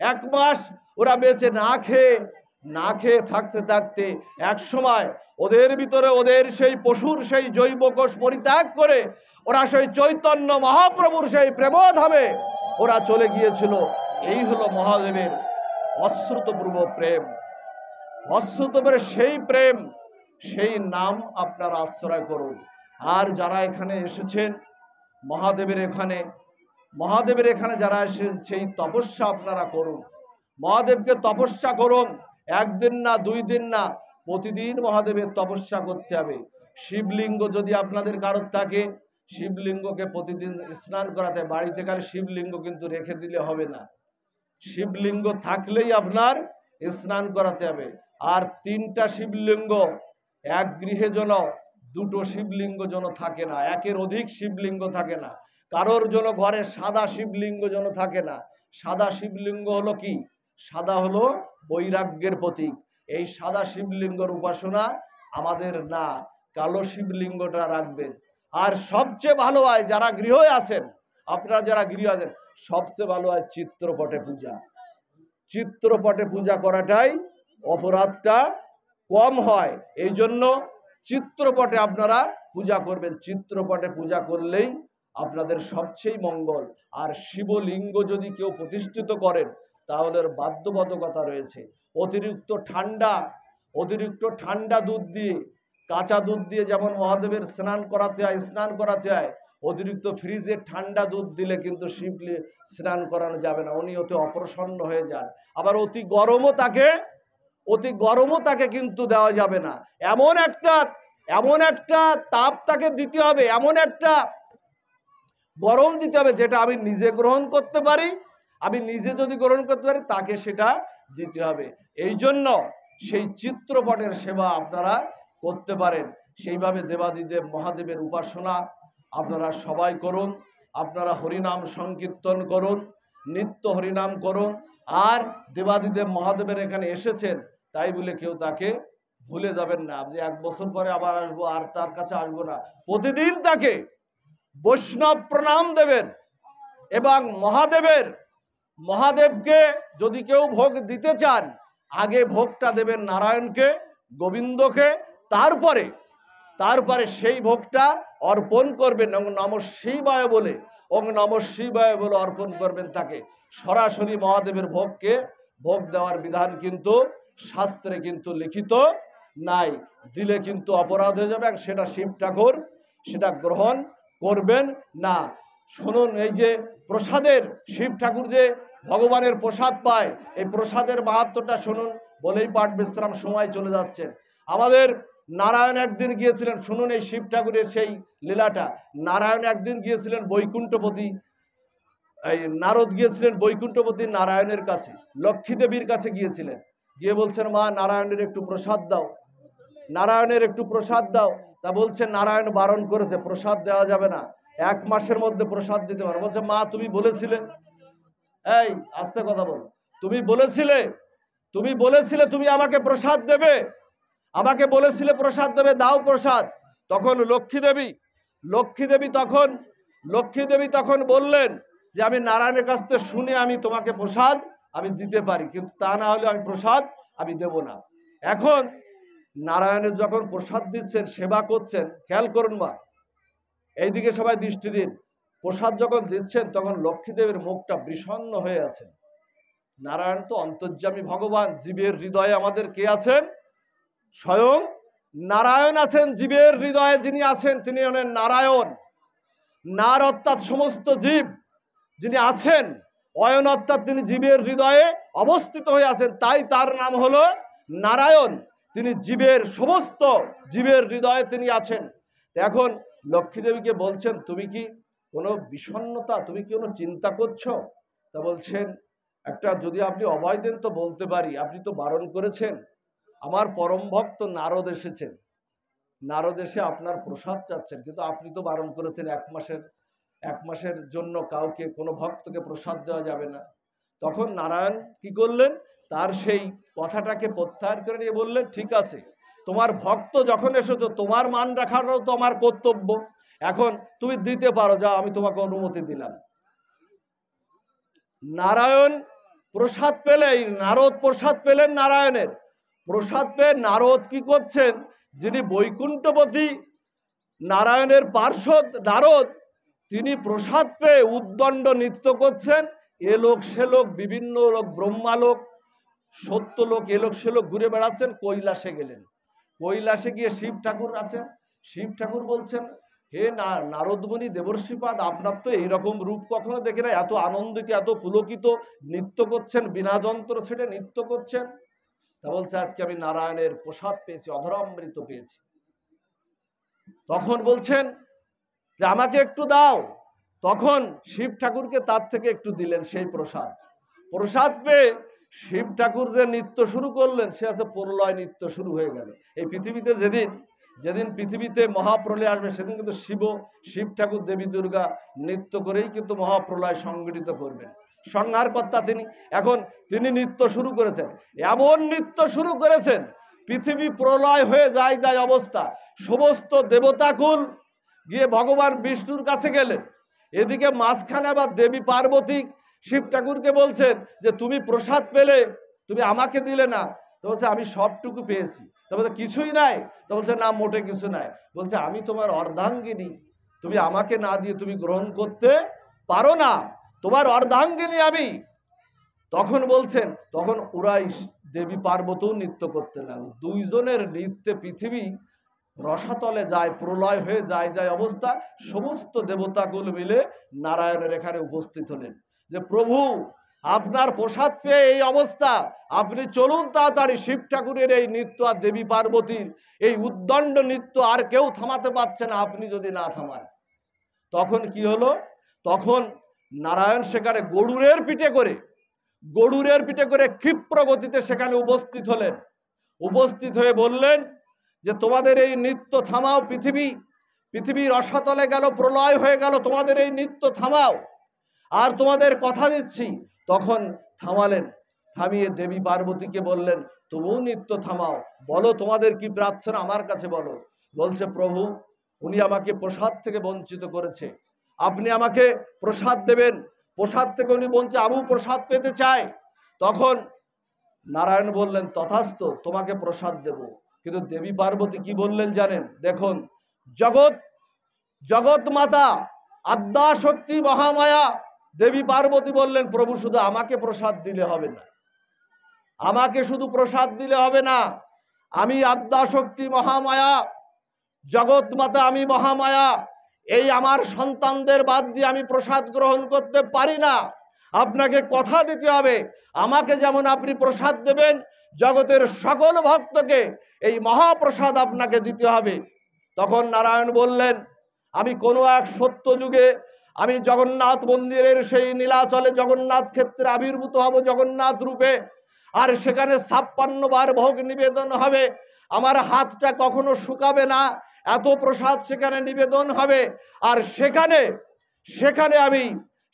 1 মাস ওরা বেঁচে না খেয়ে থাকতে থাকতে এক সময় ওদের ভিতরে ওদের সেই পশুর সেই জৈব কোষ পরিত্যাগ করে ওরা সেই চৈতন্য মহাপ্রভুর সেই প্রেমধামে ওরা চলে গিয়েছিল। এই হলো মহাদেবের অশ্রুতপূর্ব প্রেম। অশ্রুতপূর্ব সেই প্রেম, সেই নাম আপনারা আশ্রয় করুন। আর যারা এখানে এসেছেন মহাদেবের এখানে যারা এসেছেন, সেই তপস্যা আপনারা করুন, মহাদেবকে তপস্যা করুন। একদিন না, 2 দিন না, প্রতিদিন মহাদেবের তপস্যা করতে হবে। শিবলিঙ্গ যদি আপনাদের কারোর থাকে, শিবলিঙ্গকে প্রতিদিন স্নান করাতে, বাড়িতে কালে শিবলিঙ্গ কিন্তু রেখে দিলে হবে না, শিবলিঙ্গ থাকলেই আপনার স্নান করাতে হবে। আর 3টা শিবলিঙ্গ, এক গৃহে যেন 2টো শিবলিঙ্গ যেন থাকে না, একের অধিক শিবলিঙ্গ থাকে না। কারোর জন্য ঘরে সাদা শিবলিঙ্গ যেন থাকে না। সাদা শিবলিঙ্গ হলো কি? সাদা হলো বৈরাগ্যের প্রতীক। এই সাদা শিবলিঙ্গর উপাসনা আমাদের না, কালো শিবলিঙ্গটা রাখবেন। আর সবচেয়ে ভালো হয় যারা গৃহে আছেন, আপনারা যারা গৃহে আছেন, সবচেয়ে ভালো হয় চিত্রপটে পূজা। চিত্রপটে পূজা করাটাই অপরাধটা কম হয়। এই জন্য চিত্রপটে আপনারা পূজা করবেন। চিত্রপটে পূজা করলেই আপনাদের সবচেয়ে মঙ্গল। আর শিবলিঙ্গ যদি কেউ প্রতিষ্ঠিত করেন, তাহলে বাধ্যবাধকতা রয়েছে। অতিরিক্ত ঠান্ডা দুধ দিয়ে, কাঁচা দুধ দিয়ে যেমন মহাদেবের স্নান করাতে হয়, অতিরিক্ত ফ্রিজে ঠান্ডা দুধ দিলে কিন্তু শিব স্নান করানো যাবে না, উনি অতি অপ্রসন্ন হয়ে যান। আবার অতি গরমও তাকে কিন্তু দেওয়া যাবে না। এমন একটা তাপ তাকে দিতে হবে, এমন একটা গরম দিতে হবে যেটা আমি নিজে গ্রহণ করতে পারি। আমি নিজে যদি গ্রহণ করতে পারি, তাকে সেটা দিতে হবে। এই জন্য সেই চিত্রপটের সেবা আপনারা করতে পারেন। সেইভাবে দেবাদিদেব মহাদেবের উপাসনা আপনারা সবাই করুন। আপনারা হরিনাম সংকীর্তন করুন, নিত্য হরিনাম করুন। আর দেবাদিদেব মহাদেবের এখানে এসেছেন তাই বলে কেউ তাকে ভুলে যাবেন না। আপনি 1 বছর পরে আবার আসবো, আর তার কাছে আসবো না। প্রতিদিন তাকে বৈষ্ণব প্রণাম দেবেন। এবং মহাদেবকে যদি কেউ ভোগ দিতে চান, আগে ভোগটা দেবেন নারায়ণকে, গোবিন্দকে, তারপরে সেই ভোগটা অর্পণ করবেন নমঃ শিবায় বলে, নমঃ শিবায় বলে অর্পণ করবেন তাকে। সরাসরি মহাদেবের ভোগ দেওয়ার বিধান কিন্তু শাস্ত্রে কিন্তু লিখিত নাই। দিলে কিন্তু অপরাধ হয়ে যাবে, সেটা শিব ঠাকুর সেটা গ্রহণ করবেন না। শুনুন, এই যে প্রসাদের, শিব ঠাকুর যে ভগবানের প্রসাদ পায়, এই প্রসাদের মাহাত্ম্যটা শুনুন, বলেই পাঠ বিশ্রাম সময় চলে যাচ্ছে। আমাদের নারায়ণ একদিন গিয়েছিলেন, শুনুন এই শিব ঠাকুরের সেই লীলাটা। নারায়ণ একদিন গিয়েছিলেন বৈকুণ্ঠপতি, এই নারদ গিয়েছিলেন বৈকুণ্ঠপতি নারায়ণের কাছে, লক্ষ্মী দেবীর কাছে গিয়েছিলেন। গিয়ে বলছেন, মা নারায়ণের একটু প্রসাদ দাও, নারায়ণের একটু প্রসাদ দাও। তা বলছেন নারায়ণ বারণ করেছে, প্রসাদ দেওয়া যাবে না, 1 মাসের মধ্যে প্রসাদ দিতে পারো। বলছে, মা তুমি বলেছিলে, এই আস্তে কথা বল, তুমি বলেছিলে তুমি আমাকে প্রসাদ দেবে, আমাকে বলেছিলে প্রসাদ দেবে, দাও প্রসাদ। তখন লক্ষ্মী দেবী তখন বললেন যে আমি নারায়ণের কাছ থেকে শুনে আমি তোমাকে প্রসাদ আমি দিতে পারি, কিন্তু তা না হলে আমি প্রসাদ আমি দেব না। এখন নারায়ণের যখন প্রসাদ দিচ্ছেন, সেবা করছেন, খেয়াল করুন মা, এইদিকে সবাই দৃষ্টি দিন। প্রসাদ যখন দিচ্ছেন, তখন লক্ষ্মীদেবের মুখটা বিষণ্ণ হয়ে আছে। নারায়ণ তো অন্তর্যামী ভগবান, জীবের হৃদয়ে আমাদের কে আছেন? স্বয়ং নারায়ণ আছেন। জীবের হৃদয়ে যিনি আছেন তিনি হলেন নারায়ণ। নার অর্থাৎ সমস্ত জীব যিনি আছেন, অয়ন অর্থাৎ তিনি জীবের হৃদয়ে অবস্থিত হয়ে আছেন, তাই তার নাম হলো নারায়ণ। তিনি সমস্ত জীবের হৃদয়ে তিনি আছেন। এখন লক্ষ্মী দেবীকে বলছেন, তুমি কি কোনো বিষণ্ণতা, তুমি কি কোনো চিন্তা করছো? তা বলছেন, একটা যদি আপনি অভয় দেন তো বলতে পারি, আপনি তো বারণ করেছেন। আমার পরম ভক্ত নারদ এসেছেন, নারদ এসে আপনার প্রসাদ চাচ্ছেন, কিন্তু আপনি তো বারণ করেছেন 1 মাসের জন্য কাউকে, কোনো ভক্তকে প্রসাদ দেওয়া যাবে না। তখন নারায়ণ কি করলেন, তার সেই কথাটাকে প্রত্যাহার করে নিয়ে বললেন, ঠিক আছে, তোমার ভক্ত যখন এসেছো, তোমার মান রাখারও তো আমার কর্তব্য, এখন তুমি দিতে পারো, যা আমি তোমাকে অনুমতি দিলাম। নারায়ণ প্রসাদ পেলেই, নারদ প্রসাদ পেলেন, নারায়ণের প্রসাদ পেয়ে নারদ কি করছেন, যিনি বৈকুণ্ঠপতি নারায়ণের পার্ষদ নারদ, তিনি প্রসাদ পেয়ে উদ্দণ্ড নৃত্য করছেন। এ লোক সে লোক, বিভিন্ন লোক, ব্রহ্মালোক, সত্যলোক, এ লোক সে লোক ঘুরে বেড়াচ্ছেন। কৈলাসে গেলেন, কৈলাসে গিয়ে শিব ঠাকুর আছেন। শিব ঠাকুর বলছেন, হে নারদমুনি দেবর্ষিপাদ, আপনার তো এইরকম রূপ কখনো দেখে না, এত আনন্দিত এত পুলকিত নৃত্য করছেন, বিনা যন্ত্র ছেড়ে নৃত্য করছেন। তা বলছে আজকে আমি নারায়ণের প্রসাদ পেয়েছি, অধরামৃত পেয়েছি। তখন বলছেন যে আমাকে একটু দাও। তখন শিব ঠাকুরকে তার থেকে একটু দিলেন সেই প্রসাদ। প্রসাদ পেয়ে শিব ঠাকুর যে নৃত্য শুরু করলেন, সে আছে প্রলয় নৃত্য শুরু হয়ে গেল। এই পৃথিবীতে যেদিন পৃথিবীতে মহাপ্রলয় আসবে, সেদিন কিন্তু শিব ঠাকুর দেবী দুর্গা নৃত্য করেই কিন্তু মহাপ্রলয় সংগঠিত করবেন। সংহারকর্তা তিনি। এখন তিনি নৃত্য শুরু করেছেন, এমন নৃত্য শুরু করেছেন পৃথিবী প্রলয় হয়ে যায় অবস্থা। সমস্ত দেবতাকুল গিয়ে ভগবান বিষ্ণুর কাছে গেলেন। এদিকে মাঝখানে আবার দেবী পার্বতী শিব ঠাকুরকে বলছেন যে তুমি প্রসাদ পেলে, তুমি আমাকে দিলে না। তো বলছে আমি সবটুকু পেয়েছি। তো বলছে কিছুই নাই। তো বলছে না, মোটে কিছু নাই। বলছে আমি তোমার অর্ধাঙ্গিনী, তুমি আমাকে না দিয়ে তুমি গ্রহণ করতে পারো না, তোমার অর্ধাঙ্গিনী আমি। তখন বলছেন, তখন ওরাই দেবী পার্বতীও নৃত্য করতে লাগলো। দুইজনের নৃত্যে পৃথিবী রসাতলে যায়, প্রলয় হয়ে যায় অবস্থা। সমস্ত দেবতাকুল মিলে নারায়ণের এখানে উপস্থিত হলেন যে প্রভু আপনার প্রসাদ পেয়ে এই অবস্থা, আপনি চলুন তাড়াতাড়ি। শিব ঠাকুরের এই নৃত্য আর দেবী পার্বতীর এই উদ্দণ্ড নৃত্য আর কেউ থামাতে পারছে না, আপনি যদি না থামান। তখন কি হলো, তখন নারায়ণ সেখানে গরুরের পিঠে করে ক্ষিপ্র গতিতে সেখানে উপস্থিত হলেন। উপস্থিত হয়ে বললেন যে তোমাদের এই নৃত্য থামাও, পৃথিবীর রসাতলে গেল, প্রলয় হয়ে গেল, তোমাদের এই নৃত্য থামাও, আর তোমাদের কথা দিচ্ছি। তখন থামালেন। থামিয়ে দেবী পার্বতীকে বললেন তুমিও নৃত্য থামাও, বলো তোমাদের কি প্রার্থনা আমার কাছে বলো। বলছে প্রভু উনি আমাকে প্রসাদ থেকে বঞ্চিত করেছে, আপনি আমাকে প্রসাদ দেবেন। প্রসাদ থেকে উনি বলছে আমিও প্রসাদ পেতে চাই। তখন নারায়ণ বললেন তথাস্তু, তোমাকে প্রসাদ দেব। কিন্তু দেবী পার্বতী কি বললেন জানেন? দেখুন, জগৎ মাতা আদ্যা শক্তি মহামায়া দেবী পার্বতী বললেন প্রভু শুধু আমাকে প্রসাদ দিলে হবে না, আমাকে শুধু প্রসাদ দিলে হবে না, আমি আদ্যা শক্তি মহামায়া, জগৎ মাতা আমি মহামায়া, এই আমার সন্তানদের বাদ দিয়ে আমি প্রসাদ গ্রহণ করতে পারি না। আপনাকে কথা দিতে হবে, আমাকে যেমন আপনি প্রসাদ দেবেন, জগতের সকল ভক্তকে এই মহাপ্রসাদ আপনাকে দিতে হবে। তখন নারায়ণ বললেন আমি কোনো এক সত্য যুগে আমি জগন্নাথ মন্দিরের সেই নীলাচলে জগন্নাথ ক্ষেত্রে আবির্ভূত হব জগন্নাথ রূপে, আর সেখানে 56 বার ভোগ নিবেদন হবে। আমার হাতটা কখনো শুকাবে না, এত প্রসাদ সেখানে নিবেদন হবে। আর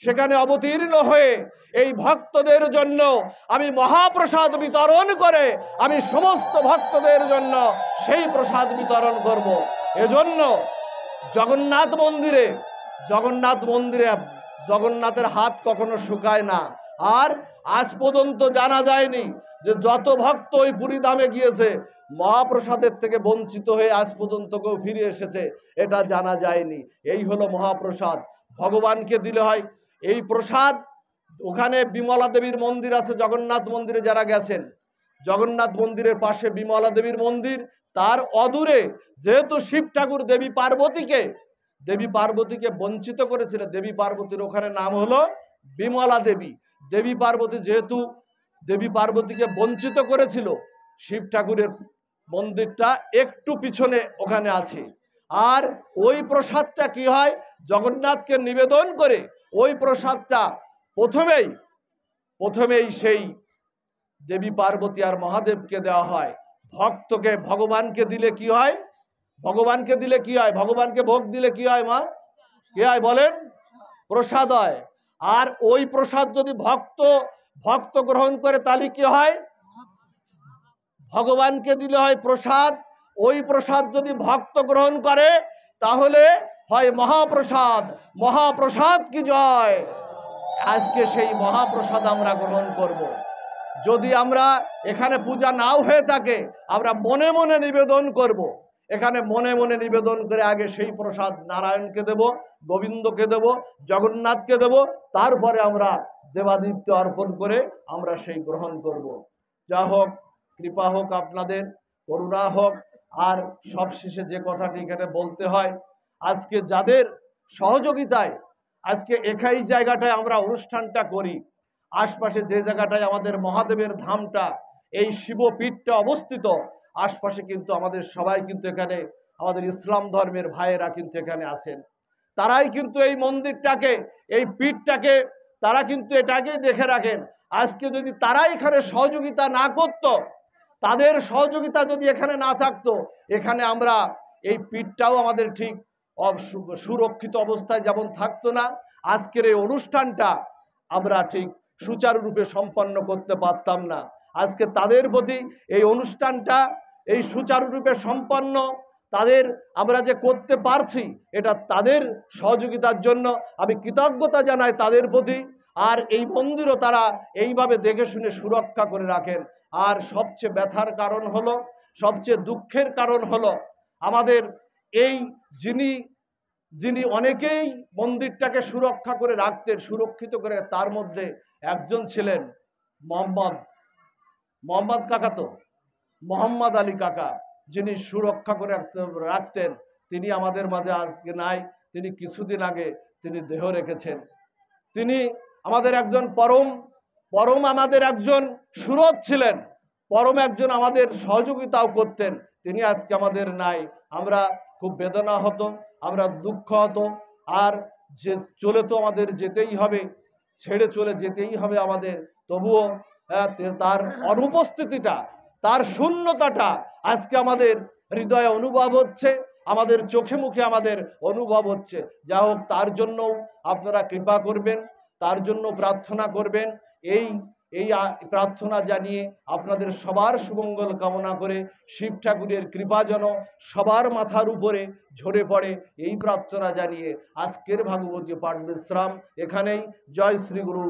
সেখানে অবতীর্ণ হয়ে এই ভক্তদের জন্য আমি মহাপ্রসাদ বিতরণ করে আমি সমস্ত ভক্তদের জন্য সেই প্রসাদ বিতরণ করব। এজন্য জগন্নাথ মন্দিরে জগন্নাথের হাত কখনো শুকায় না। আর আজ পর্যন্ত জানা যায়নি যে যত ভক্ত ওই পুরী ধামে গিয়েছে মহাপ্রসাদের থেকে বঞ্চিত হয়ে আজ পর্যন্ত কেউ ফিরে এসেছে, এটা জানা যায়নি। এই হলো মহাপ্রসাদ, ভগবানকে দিলে হয় এই প্রসাদ। ওখানে বিমলা দেবীর মন্দির আছে, জগন্নাথ মন্দিরে যারা গেছেন, জগন্নাথ মন্দিরের পাশে বিমলা দেবীর মন্দির, তার অদূরে যেহেতু শিব ঠাকুর দেবী পার্বতীকে বঞ্চিত করেছিল, দেবী পার্বতীর ওখানে নাম হলো বিমলা দেবী। দেবী পার্বতী যেহেতু দেবী পার্বতীকে বঞ্চিত করেছিল, শিব ঠাকুরের মন্দিরটা একটু পিছনে ওখানে আছে। আর ওই প্রসাদটা কি হয়, জগন্নাথকে নিবেদন করে ওই প্রসাদটা প্রথমেই সেই দেবী পার্বতী আর মহাদেবকে দেওয়া হয়। ভগবানকে দিলে কি হয়, ভগবানকে ভোগ দিলে কি হয় মা, কি হয় বলেন? প্রসাদ হয়। আর ওই প্রসাদ যদি ভক্ত গ্রহণ করে তাহলে কি হয়, ভগবানকে দিলে হয় প্রসাদ, ওই প্রসাদ যদি ভক্ত গ্রহণ করে তাহলে হয় মহাপ্রসাদ। মহাপ্রসাদ কি জয়। আজকে সেই মহাপ্রসাদ আমরা গ্রহণ করব। যদি আমরা এখানে পূজা নাও হয়ে থাকে, আমরা মনে মনে নিবেদন করব। এখানে মনে মনে নিবেদন করে আগে সেই প্রসাদ নারায়ণকে দেব, গোবিন্দকে দেব, জগন্নাথকে দেব, তারপরে আমরা দেবাদিত্য অর্পণ করে আমরা সেই গ্রহণ করব। যা হোক, কৃপা হোক আপনাদের, করুণা হোক। আর সবশেষে যে কথাটি এখানে বলতে হয়, আজকে যাদের সহযোগিতায় আজকে একাই জায়গাটায় আমরা অনুষ্ঠানটা করি, আশপাশে যে জায়গাটায় আমাদের মহাদেবের ধামটা, এই শিবপীঠটা অবস্থিত, আশপাশে কিন্তু আমাদের সবাই কিন্তু এখানে আমাদের ইসলাম ধর্মের ভাইয়েরা কিন্তু এখানে আসেন। তারাই কিন্তু এই মন্দিরটাকে, এই পীঠটাকে তারা কিন্তু এটাকে দেখে রাখেন। আজকে যদি তারা এখানে সহযোগিতা না করত, তাদের সহযোগিতা যদি এখানে না থাকতো, এখানে আমরা এই পীঠটাও আমাদের ঠিক সুরক্ষিত অবস্থায় যেমন থাকতো না, আজকের এই অনুষ্ঠানটা আমরা ঠিক সুচারুরূপে সম্পন্ন করতে পারতাম না। আজকে তাদের প্রতি এই অনুষ্ঠানটা এই সুচারুরূপে সম্পন্ন তাদের আমরা যে করতে পারছি, এটা তাদের সহযোগিতার জন্য আমি কৃতজ্ঞতা জানাই তাদের প্রতি। আর এই মন্দিরও তারা এইভাবে দেখে শুনে সুরক্ষা করে রাখেন। আর সবচেয়ে ব্যথার কারণ হলো, সবচেয়ে দুঃখের কারণ হলো, আমাদের এই যিনি অনেকেই মন্দিরটাকে সুরক্ষা করে রাখতেন, সুরক্ষিত করে, তার মধ্যে একজন ছিলেন মোহাম্মদ কাকা, তো মোহাম্মদ আলী কাকা, যিনি সুরক্ষা করে রাখতেন, তিনি আমাদের মাঝে আজকে নাই। তিনি কিছুদিন আগে তিনি দেহ রেখেছেন। তিনি আমাদের একজন পরম আমাদের একজন সুরত ছিলেন, পরম একজন আমাদের সহযোগিতাও করতেন। তিনি আজকে আমাদের নাই। আমরা খুব বেদনা হতো, আমরা দুঃখ হতো। আর যে চলে তো আমাদের যেতেই হবে, ছেড়ে চলে যেতেই হবে আমাদের, তবুও তার অনুপস্থিতিটা, তার শূন্যতাটা আজকে আমাদের হৃদয়ে অনুভব হচ্ছে, আমাদের চোখে মুখে আমাদের অনুভব হচ্ছে। যা হোক, তার জন্য আপনারা কৃপা করবেন, তার জন্য প্রার্থনা করবেন। এই প্রার্থনা জানিয়ে আপনাদের সবার সুমঙ্গল কামনা করে, শিব ঠাকুরের কৃপা যেন সবার মাথার উপরে ঝরে পড়ে, এই প্রার্থনা জানিয়ে আজকের ভাগবতী পাঠ বিশ্রাম এখানেই। জয় শ্রী গুরু।